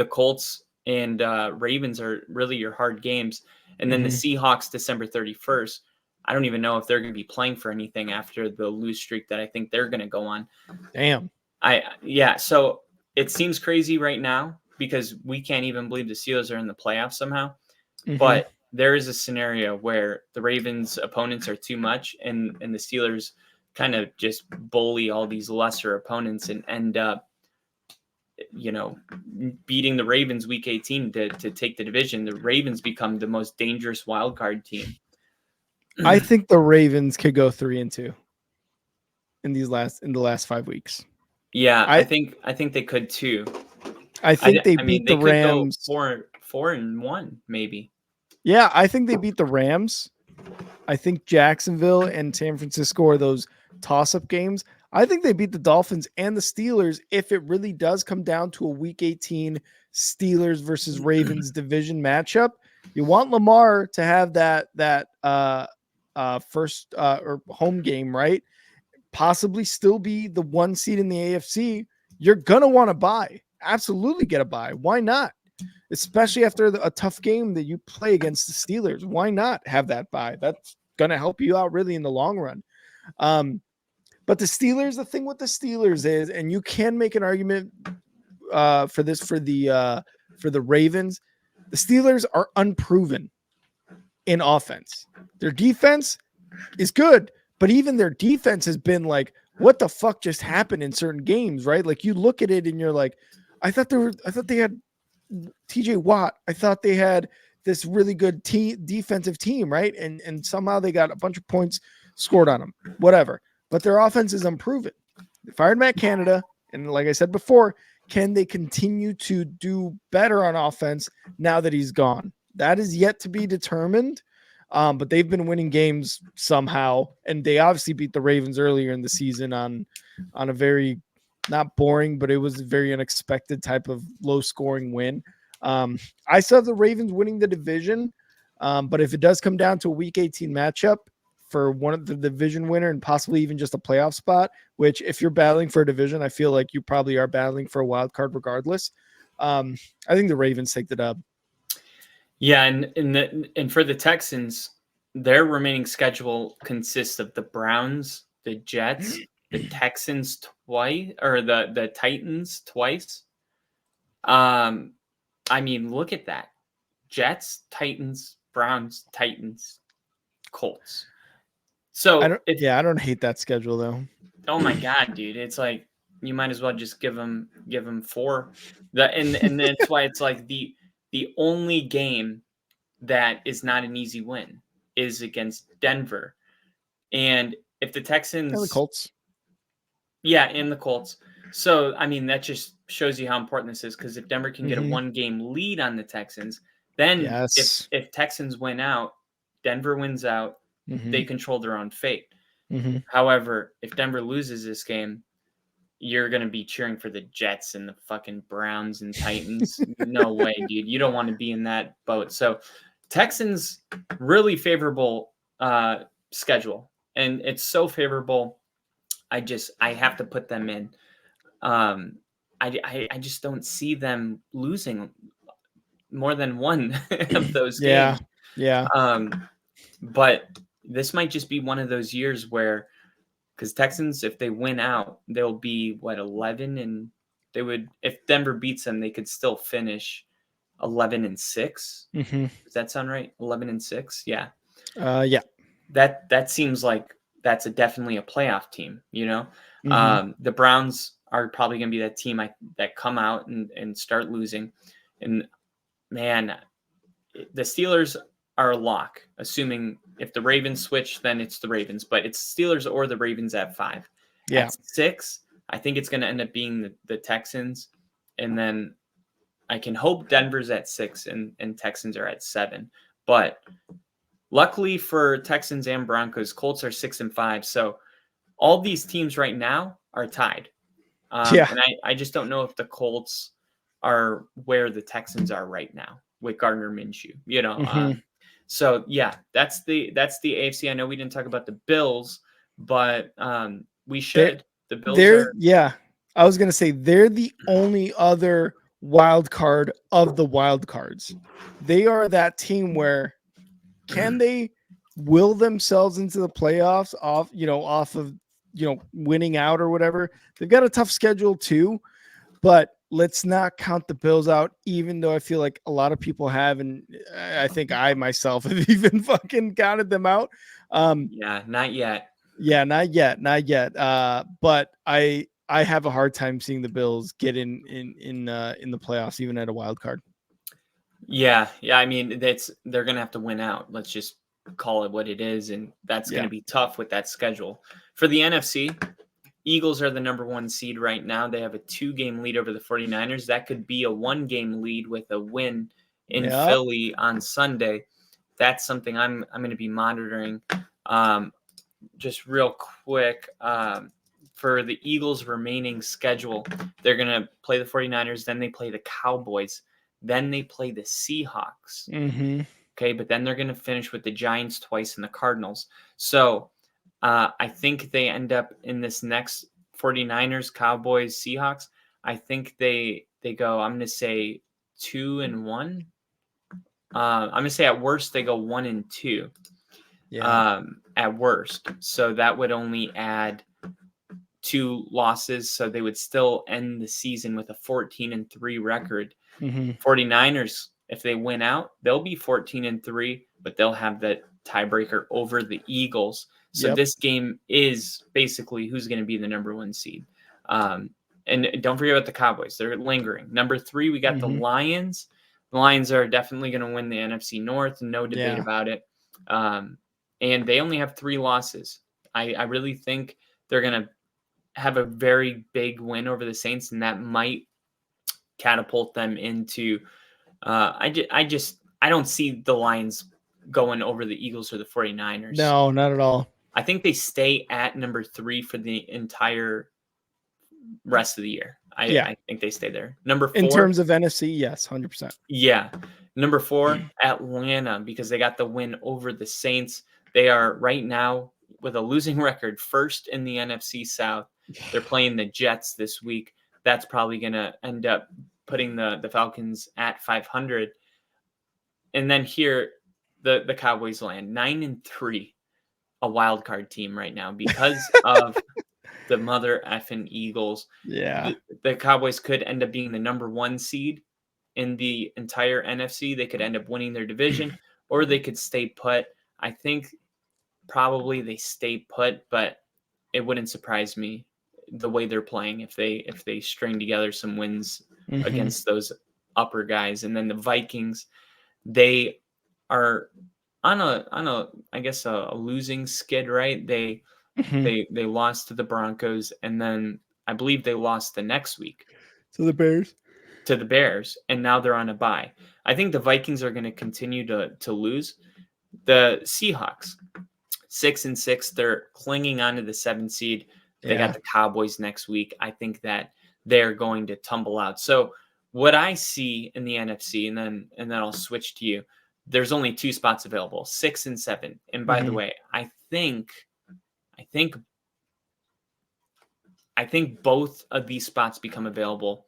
Colts and Ravens are really your hard games. And then the Seahawks, December 31st. I don't even know if they're going to be playing for anything after the lose streak that I think they're going to go on. Damn. So it seems crazy right now because we can't even believe the Steelers are in the playoffs somehow. But there is a scenario where the Ravens' opponents are too much and the Steelers kind of just bully all these lesser opponents and end up, beating the Ravens week 18 to take the division. The Ravens become the most dangerous wild card team. I think the Ravens could go 3-2 in the last 5 weeks. Yeah, I think they could too. I think they beat the Rams 4-1 maybe. Yeah, I think they beat the Rams. I think Jacksonville and San Francisco are those toss-up games. I think they beat the Dolphins and the Steelers if it really does come down to a Week 18 Steelers versus Ravens division matchup. You want Lamar to have that first or home game, right? Possibly still be the 1 seed in the AFC. You're gonna want to buy. Absolutely get a buy. Why not? Especially after a tough game that you play against the Steelers. Why not have that buy? That's gonna help you out really in the long run. But the Steelers, the thing with the Steelers is, and you can make an argument for the Ravens, the Steelers are unproven in offense. Their defense is good, but even their defense has been like, what the fuck just happened in certain games, right? Like you look at it and you're like, I thought they had TJ Watt. I thought they had this really good defensive team, right? And somehow they got a bunch of points scored on them, whatever. But their offense is unproven. They fired Matt Canada, and like I said before, can they continue to do better on offense now that he's gone? That is yet to be determined. But they've been winning games somehow, and they obviously beat the Ravens earlier in the season on a very not boring, but it was a very unexpected type of low-scoring win. I still have the Ravens winning the division, but if it does come down to a Week 18 matchup for one of the division winner and possibly even just a playoff spot, which if you're battling for a division, I feel like you probably are battling for a wild card regardless. I think the Ravens take the dub. Yeah, and for the Texans, their remaining schedule consists of the Browns, the Jets, the Texans twice, or the Titans twice. I mean, look at that. Jets, Titans, Browns, Titans, Colts. So I don't hate that schedule though. Oh my God, dude. It's like you might as well just give them 4. And that's why it's like the only game that is not an easy win is against Denver. And if the And the Texans, Colts. yeah, and the Colts. So, I mean, that just shows you how important this is, because if Denver can get a Mhm. 1-game lead on the Texans, then Yes. if Texans win out, Denver wins out, they Mhm. control their own fate. Mhm. However, if Denver loses this game, you're going to be cheering for the Jets and the fucking Browns and Titans. No way, dude. You don't want to be in that boat. So, Texans, really favorable schedule. And it's so favorable. I have to put them in. I just don't see them losing more than one of those Yeah. games. Yeah. But this might just be one of those years where, because Texans, if they win out, they'll be what, 11, and they would, if Denver beats them, they could still finish 11-6. Mhm. Does that sound right? 11-6. Yeah, Yeah. that seems like that's definitely a playoff team. Mhm. The Browns are probably going to be that team that come out and start losing, and man, the Steelers are a lock. Assuming if the Ravens switch, then it's the Ravens, but it's Steelers or the Ravens at 5. Yeah. At 6, I think it's going to end up being the Texans, and then I can hope Denver's at 6 and Texans are at 7. But luckily for Texans and Broncos, Colts are 6-5. So all these teams right now are tied. Yeah. And I just don't know if the Colts are where the Texans are right now with Gardner Minshew. Mhm. So yeah, that's the AFC. I know we didn't talk about the Bills, but we They're should. The Bills they're are, yeah. I was gonna say they're the only other wild card of the wild cards. They are that team where can they will themselves into the playoffs off of winning out or whatever. They've got a tough schedule too, but let's not count the Bills out, even though I feel like a lot of people have, and I think I myself have even fucking counted them out. yeah, not yet. Yeah, not yet, not yet. But I have a hard time seeing the Bills get in the playoffs, even at a wild card. Yeah, yeah. I mean, they're gonna have to win out. Let's just call it what it is, and that's Yeah. gonna be tough with that schedule. For the NFC, Eagles are the number 1 seed right now. They have a 2-game lead over the 49ers. That could be a 1-game lead with a win in Yeah. Philly on Sunday. That's something I'm going to be monitoring. Just real quick, for the Eagles' remaining schedule, they're going to play the 49ers, then they play the Cowboys, then they play the Seahawks. Mm-hmm. Okay, but then they're going to finish with the Giants twice and the Cardinals. So I think they end up in this next 49ers, Cowboys, Seahawks. I think they go, I'm going to say 2-1. I'm going to say at worst they go 1-2. Yeah. At worst. So that would only add 2 losses. So they would still end the season with a 14-3 record. Mm-hmm. 49ers, if they win out, they'll be 14-3, but they'll have that tiebreaker over the Eagles. So Yep. this game is basically who's going to be the number 1 seed. And don't forget about the Cowboys. They're lingering. Number 3, we got the Mm-hmm. Lions. The Lions are definitely going to win the NFC North. No debate Yeah. about it. And they only have 3 losses. I really think they're going to have a very big win over the Saints, and that might catapult them into I don't see the Lions going over the Eagles or the 49ers. No, not at all. I think they stay at number 3 for the entire rest of the year. Yeah. I think they stay there. Number 4, In terms of NFC, yes, 100%. yeah. Number 4, Atlanta, because they got the win over the Saints. They are right now with a losing record, first in the NFC South. They're playing the Jets this week. That's probably going to end up putting the Falcons at 500. And then here, the Cowboys land 9-3, a wild card team right now because of the mother effing Eagles. Yeah. The Cowboys could end up being the number 1 seed in the entire NFC. They could end up winning their division, or they could stay put. I think probably they stay put, but it wouldn't surprise me. the way they're playing if they string together some wins Mm-hmm. against those upper guys. And then the Vikings, they are on a I guess a losing skid, right? They lost to the Broncos, and then I believe they lost the next week So the Bears. to the Bears, and now they're on a bye. I think the Vikings are going to continue to lose. The Seahawks, 6-6, they're clinging onto the 7th seed. They got the Cowboys next week. I think that they're going to tumble out. So what I see in the NFC, and then I'll switch to you. There's only 2 spots available, 6 and 7. And by the way, I think both of these spots become available.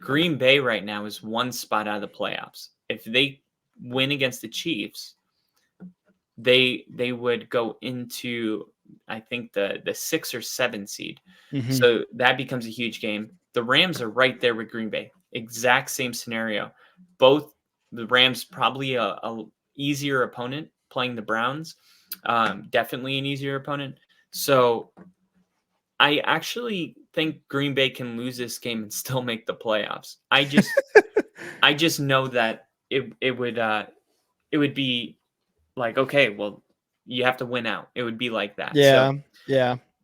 Green Bay right now is 1 spot out of the playoffs. If they win against the Chiefs, they would go into, I think, the 6 or 7 seed. Mm-hmm. So that becomes a huge game. The Rams are right there with Green Bay. Exact same scenario. Both the Rams probably a easier opponent playing the Browns. Definitely an easier opponent. So I actually think Green Bay can lose this game and still make the playoffs. I just know that it would be like, okay, well, you have to win out. It would be like that.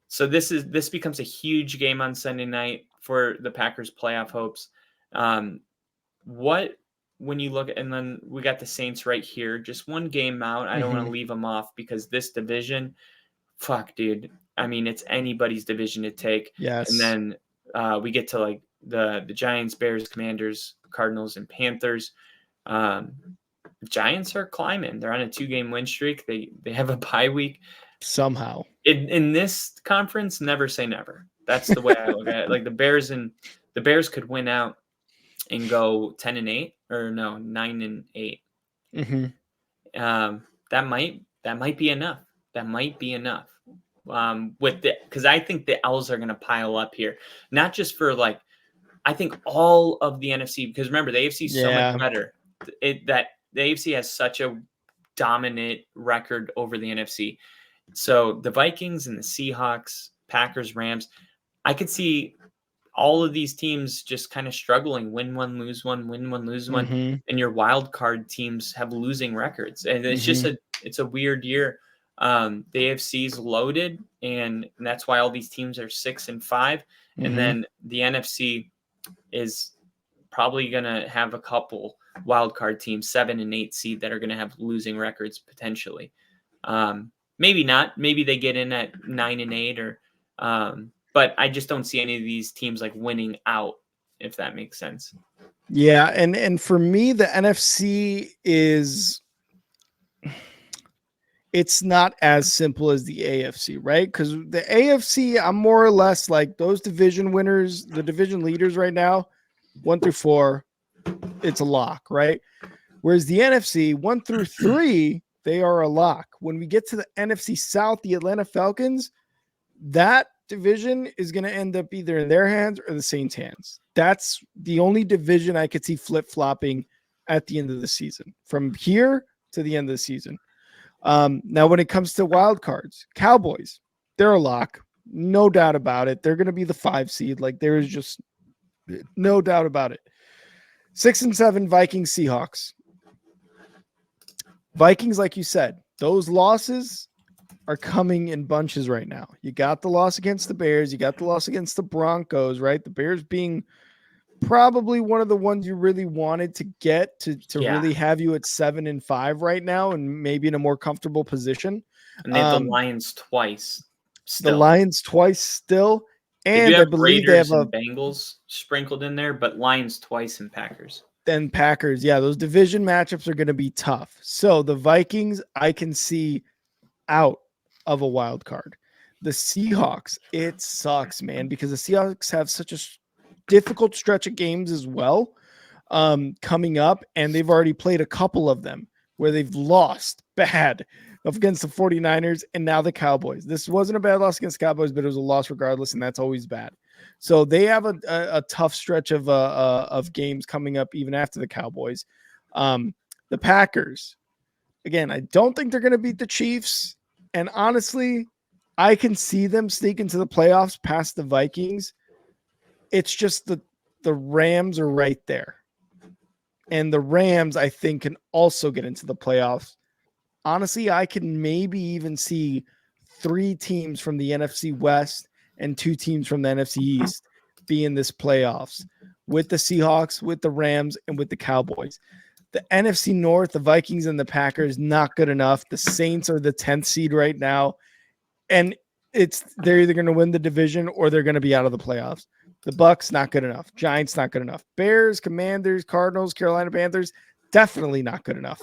So this becomes a huge game on Sunday night for the Packers' playoff hopes. When you look, and then we got the Saints right here, just 1 game out. I don't want to leave them off because this division, fuck, dude. I mean, it's anybody's division to take. Yes. And then we get to like the Giants, Bears, Commanders, Cardinals, and Panthers. Giants are climbing. They're on a 2-game win streak. They have a bye week. Somehow. In this conference, never say never. That's the way I look at it. Like the Bears could win out and go 10-8, or no, 9-8. Mm-hmm. That might be enough. That might be enough. Because I think the L's are going to pile up here, not just for like, I think all of the NFC, because remember the AFC is so much better. That the AFC has such a dominant record over the NFC. So the Vikings and the Seahawks, Packers, Rams, I could see all of these teams just kind of struggling, win 1, lose 1, win 1, lose 1, and your wild card teams have losing records, and it's just it's a weird year. The AFC is loaded, and that's why all these teams are 6 and 5, and then the NFC is probably going to have a couple wild card teams, 7 and 8 seed, that are going to have losing records potentially. Maybe not. Maybe they get in at 9 and 8, or but I just don't see any of these teams like winning out, if that makes sense. Yeah, and for me, the NFC is, it's not as simple as the AFC, right? Because the AFC, I'm more or less like those division winners, the division leaders right now, 1 through 4, it's a lock, right? Whereas the NFC, 1 through 3, they are a lock. When we get to the NFC South, the Atlanta Falcons, that division is going to end up either in their hands or the Saints' hands. That's the only division I could see flip-flopping at the end of the season, from here to the end of the season. Now, when it comes to wild cards, Cowboys, they're a lock. No doubt about it. They're going to be the 5 seed. Like, there is just no doubt about it. 6 and 7, Vikings, Seahawks. Vikings, like you said, those losses are coming in bunches right now. You got the loss against the Bears. You got the loss against the Broncos, right? The Bears being probably one of the ones you really wanted to get to really have you at 7 and 5 right now, and maybe in a more comfortable position. And they have the Lions twice. The Lions twice still. And I believe Raiders they have Bengals sprinkled in there, but Lions twice and Packers. Then Packers. Yeah, those division matchups are going to be tough. So the Vikings, I can see out of a wild card. The Seahawks, it sucks, man, because the Seahawks have such a difficult stretch of games as well coming up, and they've already played a couple of them where they've lost bad up against the 49ers and now the Cowboys. This wasn't a bad loss against the Cowboys, but it was a loss regardless, and that's always bad. So they have a tough stretch of games coming up even after the Cowboys. The Packers, again, I don't think they're going to beat the Chiefs. And honestly, I can see them sneak into the playoffs past the Vikings. It's just the Rams are right there. And the Rams, I think, can also get into the playoffs. Honestly, I can maybe even see 3 teams from the NFC West and 2 teams from the NFC East be in this playoffs with the Seahawks, with the Rams, and with the Cowboys. The NFC North, the Vikings and the Packers, not good enough. The Saints are the 10th seed right now. And they're either going to win the division or they're going to be out of the playoffs. The Bucks, not good enough. Giants, not good enough. Bears, Commanders, Cardinals, Carolina Panthers, definitely not good enough.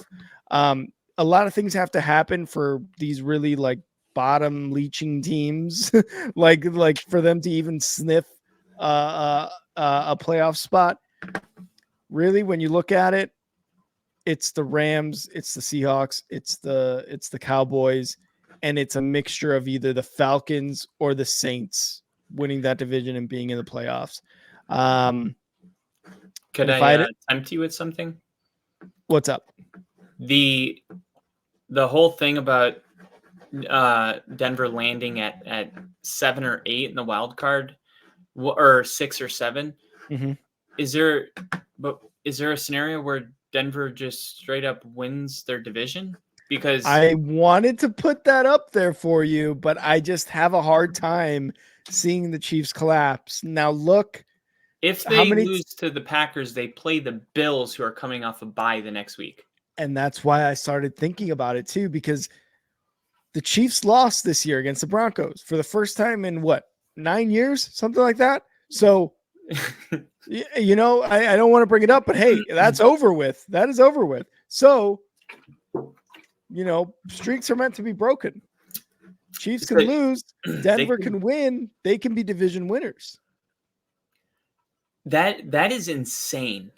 A lot of things have to happen for these really like bottom leaching teams, like for them to even sniff a playoff spot. Really, when you look at it, it's the Rams, it's the Seahawks, it's the Cowboys, and it's a mixture of either the Falcons or the Saints winning that division and being in the playoffs. Could I tempt you with something? What's up? The whole thing about Denver landing at 7 or 8 in the wild card, or 6 or 7. Mm-hmm. Is there a scenario where Denver just straight up wins their division? Because I wanted to put that up there for you, but I just have a hard time seeing the Chiefs collapse. Now look, if they lose to the Packers, they play the Bills, who are coming off a bye the next week. And that's why I started thinking about it too, because the Chiefs lost this year against the Broncos for the first time in 9 years, something like that. So, I don't want to bring it up, but hey, that's over with. That is over with. So, streaks are meant to be broken. Chiefs can lose. Denver can win. They can be division winners. That is insane.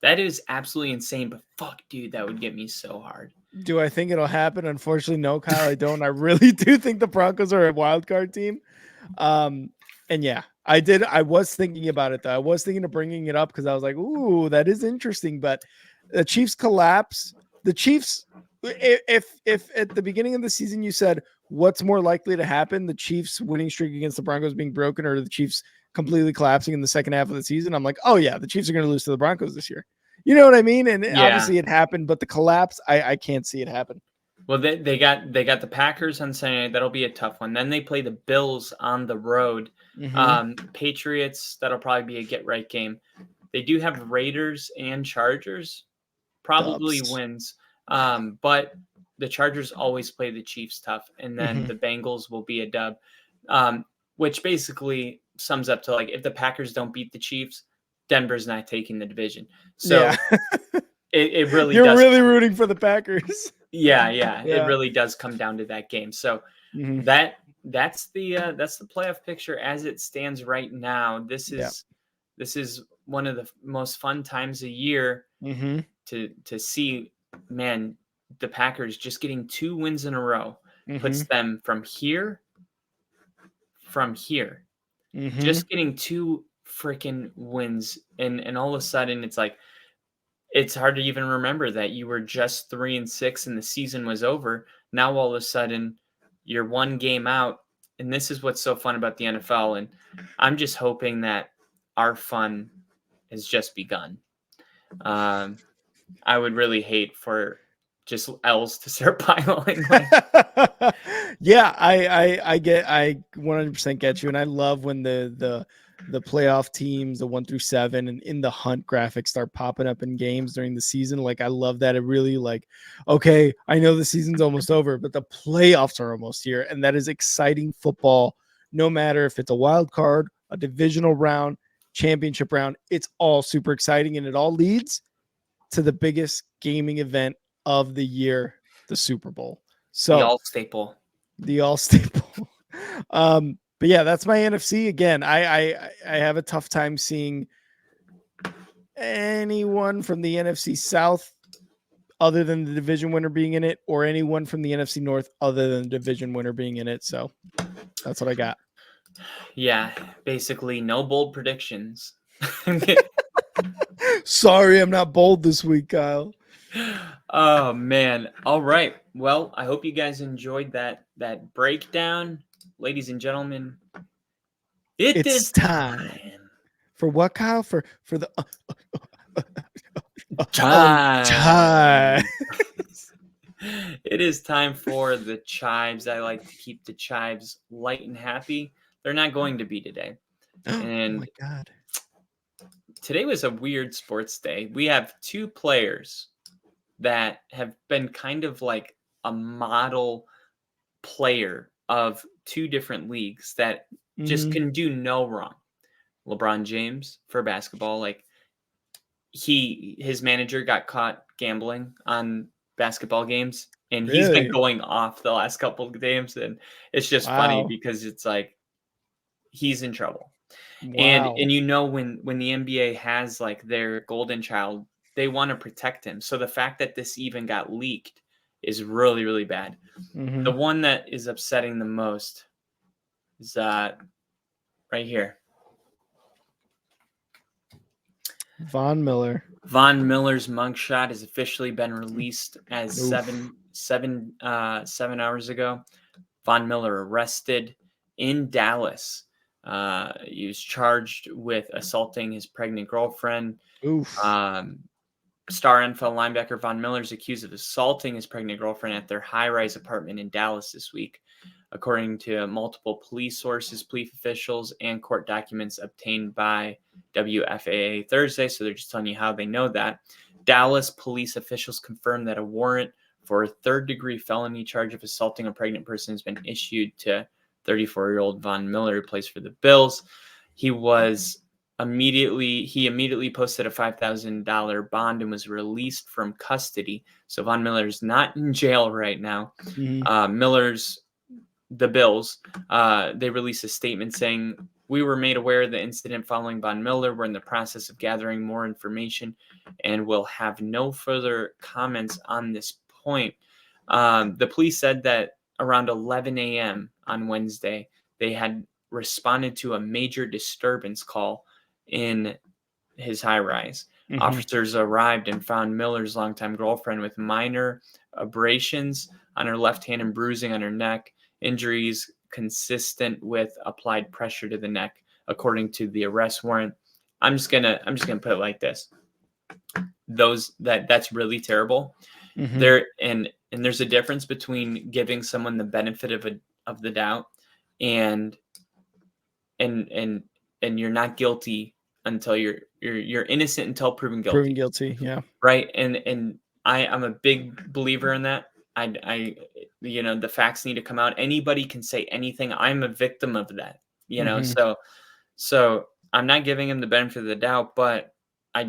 That is absolutely insane. But fuck, dude, that would get me so hard. Do I think it'll happen? Unfortunately, no, Kyle, I don't. I really do think the Broncos are a wild card team. And yeah, I did. I was thinking about it, though. I was thinking of bringing it up because I was like, ooh, that is interesting. But the Chiefs collapse. The Chiefs, if at the beginning of the season you said, what's more likely to happen, the Chiefs winning streak against the Broncos being broken or the Chiefs completely collapsing in the second half of the season, I'm like, oh yeah, the Chiefs are going to lose to the Broncos this year. You know what I mean? And obviously it happened, but the collapse, I can't see it happen. Well, they got the Packers on Sunday night. That'll be a tough one. Then they play the Bills on the road. Mm-hmm. Patriots, that'll probably be a get-right game. They do have Raiders and Chargers. Probably wins. But the Chargers always play the Chiefs tough. And then the Bengals will be a dub, which basically sums up to, like, if the Packers don't beat the Chiefs, Denver's not taking the division. So it really You're really rooting for the Packers. Yeah. It really does come down to that game. So that's the playoff picture as it stands right now. This is one of the most fun times of year to see, man, the Packers just getting 2 wins in a row puts them from here, just getting 2 freaking wins, and all of a sudden it's like, it's hard to even remember that you were just 3-6 and the season was over. Now all of a sudden you're 1 game out, and this is what's so fun about the NFL. And I'm just hoping that our fun has just begun. I would really hate for just L's to start piling. Yeah, I 100% get you, and I love when the playoff teams, the 1 through 7, and in the hunt graphics start popping up in games during the season. Like, I love that. It really, like, okay, I know the season's almost over, but the playoffs are almost here, and that is exciting football. No matter if it's a wild card, a divisional round, championship round, it's all super exciting, and it all leads to the biggest gaming event of the year, the Super Bowl. So the all staple. But yeah, that's my NFC. Again, I have a tough time seeing anyone from the NFC South other than the division winner being in it, or anyone from the NFC North other than the division winner being in it. So that's what I got. Yeah, basically no bold predictions. Sorry, I'm not bold this week, Kyle. Oh man. All right. Well, I hope you guys enjoyed that breakdown. ladies and gentlemen, it It's is time. For what, Kyle? For the time. time. It is time for the chives. I like to keep the chives light and happy. They're not going to be today. Oh And my God. today was a weird sports day. We have two players that have been kind of like a model player of two different leagues that just Mhm. can do no wrong. LeBron James for basketball, like his manager got caught gambling on basketball games and he's been Really? going off the last couple of games, and it's just funny Wow. because it's like he's in trouble. Wow. And you know when the NBA has like their golden child, they want to protect him. So the fact that this even got leaked is really, really bad. The Mhm. one that is upsetting the most is right here. Von Miller. Von Miller's mugshot has officially been released as Oof. 7 hours ago. Von Miller arrested in Dallas. He was charged with assaulting his pregnant girlfriend. Oof. Star NFL linebacker Von Miller is accused of assaulting his pregnant girlfriend at their high-rise apartment in Dallas this week, according to multiple police sources, police officials, and court documents obtained by WFAA Thursday. So they're just telling you how they know that. Dallas police officials confirmed that a warrant for a third-degree felony charge of assaulting a pregnant person has been issued to 34-year-old Von Miller, who plays for the Bills. He immediately posted a $5,000 bond and was released from custody. So Von Miller's not in jail right now. Mhm. The Bills, they released a statement saying, "We were made aware of the incident following Von Miller. We're in the process of gathering more information and will have no further comments on this point." The police said that around 11 a.m. on Wednesday, they had responded to a major disturbance call in his high rise. Mhm. Officers arrived and found Miller's longtime girlfriend with minor abrasions on her left hand and bruising on her neck, injuries consistent with applied pressure to the neck, according to the arrest warrant. I'm just gonna put it like this. That's really terrible. Mhm. And there's a difference between giving someone the benefit of the doubt and and and and you're not guilty until you're innocent until proven Proven guilty, guilty. Yeah. right? And I'm a big believer in that. I the facts need to come out. Anybody can say anything. I'm a victim of that, Mhm. so I'm not giving him the benefit of the doubt, but I'm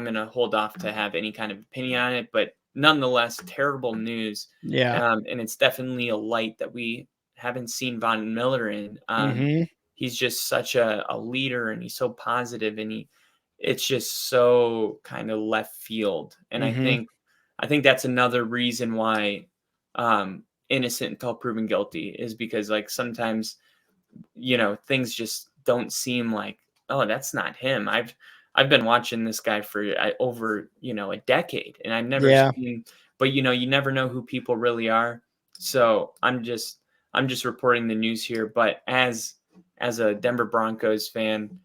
gonna hold off to have any kind of opinion on it. But nonetheless, terrible news, Yeah. and it's definitely a light that we haven't seen Von Miller in. Mhm. He's just such a leader, and he's so positive, and it's just so kind of left field. And Mhm. I think that's another reason why innocent until proven guilty is because like sometimes things just don't seem like, oh, that's not him. I've been watching this guy for over a decade, and I've never Yeah. seen. But you never know who people really are. So I'm just reporting the news here. But as a Denver Broncos fan,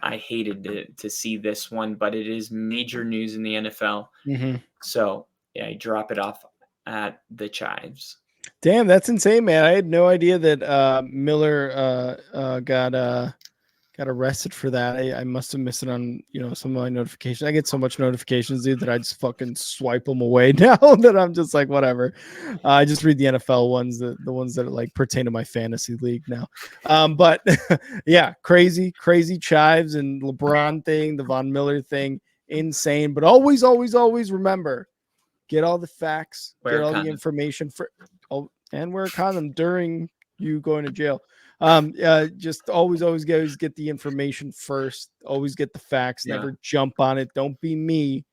I hated to see this one, but it is major news in the NFL. Mhm. So yeah, I drop it off at the chives. Damn, that's insane, man. I had no idea that Miller got arrested for that. I must have missed it on some of my notifications. I get so much notifications, dude, that I just fucking swipe them away now that I'm just like whatever. I just read the NFL ones, the ones that like pertain to my fantasy league now. But yeah, crazy chives and LeBron thing, the Von Miller thing, insane. But always, always, always remember, get all the facts, Wear get a all the condom. information and wear a condom during you going to jail. Just always get the information first. Always get the facts. Yeah. Never jump on it. Don't be me.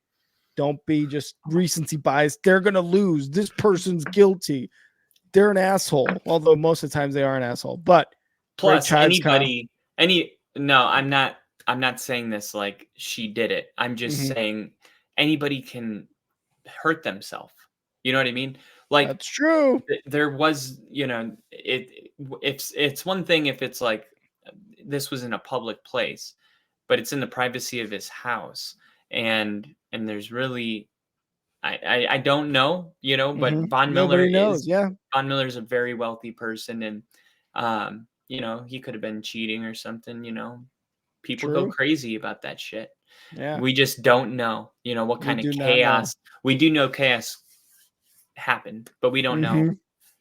Don't be just recency bias. They're gonna lose. This person's guilty. They're an asshole. Although most of the times they are an asshole. But great Plus, chives, Kyle. no, I'm not saying this like she did it. I'm just Mhm. saying anybody can hurt themselves. You know what I mean? Like That's true. there was, it it's one thing if it's like this was in a public place, but it's in the privacy of his house, and there's really I don't know, but Nobody knows. Yeah, Von Miller's a very wealthy person, and he could have been cheating or something. People go true. crazy about that shit. Yeah, We just don't know, what we kind of do not know. chaos. We do know chaos happened, but we don't know. Mm-hmm.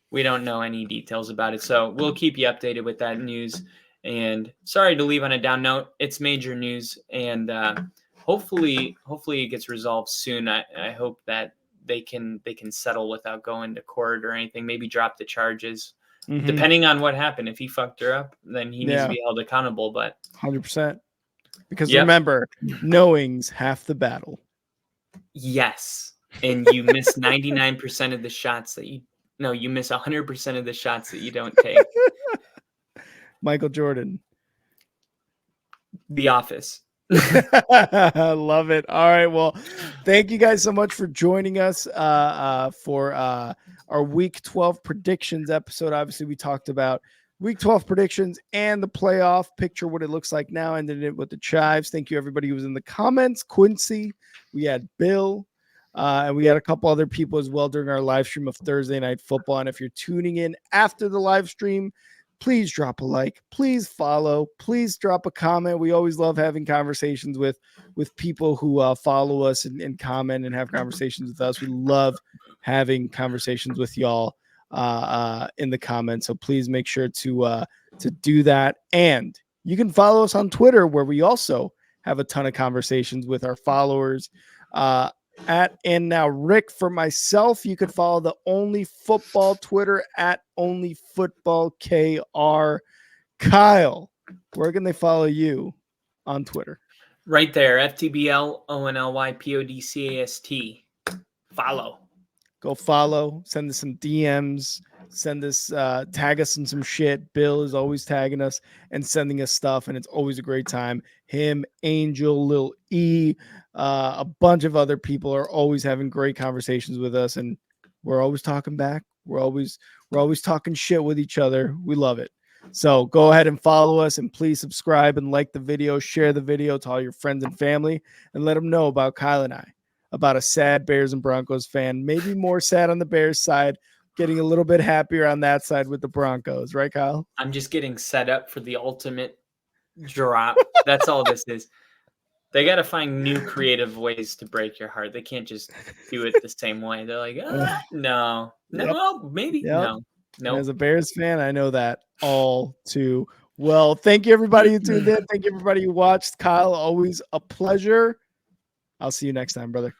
We don't know any details about it. So we'll keep you updated with that news. And sorry to leave on a down note. It's major news, and hopefully it gets resolved soon. I hope that they can settle without going to court or anything. Maybe drop the charges. Mm-hmm. Depending on what happened. If he fucked her up, then he needs to Yeah, be held accountable. But 100%. Because yep. remember, knowing's half the battle. Yes. And you miss 99% of the shots that you miss 100% of the shots that you don't take. Michael Jordan. The Office. Love it. All right. Well, thank you guys so much for joining us for our Week 12 predictions episode. Obviously, we talked about Week 12 predictions and the playoff picture, what it looks like now, ended it with the chives. Thank you, everybody who was in the comments. Quincy, we had Bill, and we had a couple other people as well during our live stream of Thursday Night Football. And if you're tuning in after the live stream, please drop a like, please follow, please drop a comment. We always love having conversations with people who follow us and comment and have conversations with us. We love having conversations with y'all in the comments. So please make sure to do that. And you can follow us on Twitter, where we also have a ton of conversations with our followers. And now Rick, for myself, you could follow the Only Football Twitter at Only Football KR. Kyle, where can they follow you on Twitter? Right there, FTBLONLYPODCAST. Follow. Go follow. Send us some DMs. Send us, tag us in some shit. Bill is always tagging us and sending us stuff, and it's always a great time. Him, Angel, Lil E, a bunch of other people are always having great conversations with us, and we're always talking back. We're always talking shit with each other. We love it. So go ahead and follow us, and please subscribe and like the video, share the video to all your friends and family, and let them know about Kyle and I, about a sad Bears and Broncos fan, maybe more sad on the Bears side, getting a little bit happier on that side with the Broncos, right, Kyle? I'm just getting set up for the ultimate drop. That's all this is. They got to find new creative ways to break your heart. They can't just do it the same way. They're like, no, Yep. well, maybe, Yep. no. As a Bears fan, I know that all too well. Thank you, everybody who tuned in. Thank you, everybody who watched. Kyle, always a pleasure. I'll see you next time, brother.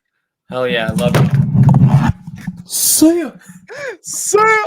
Hell yeah, I love it. See ya. See ya.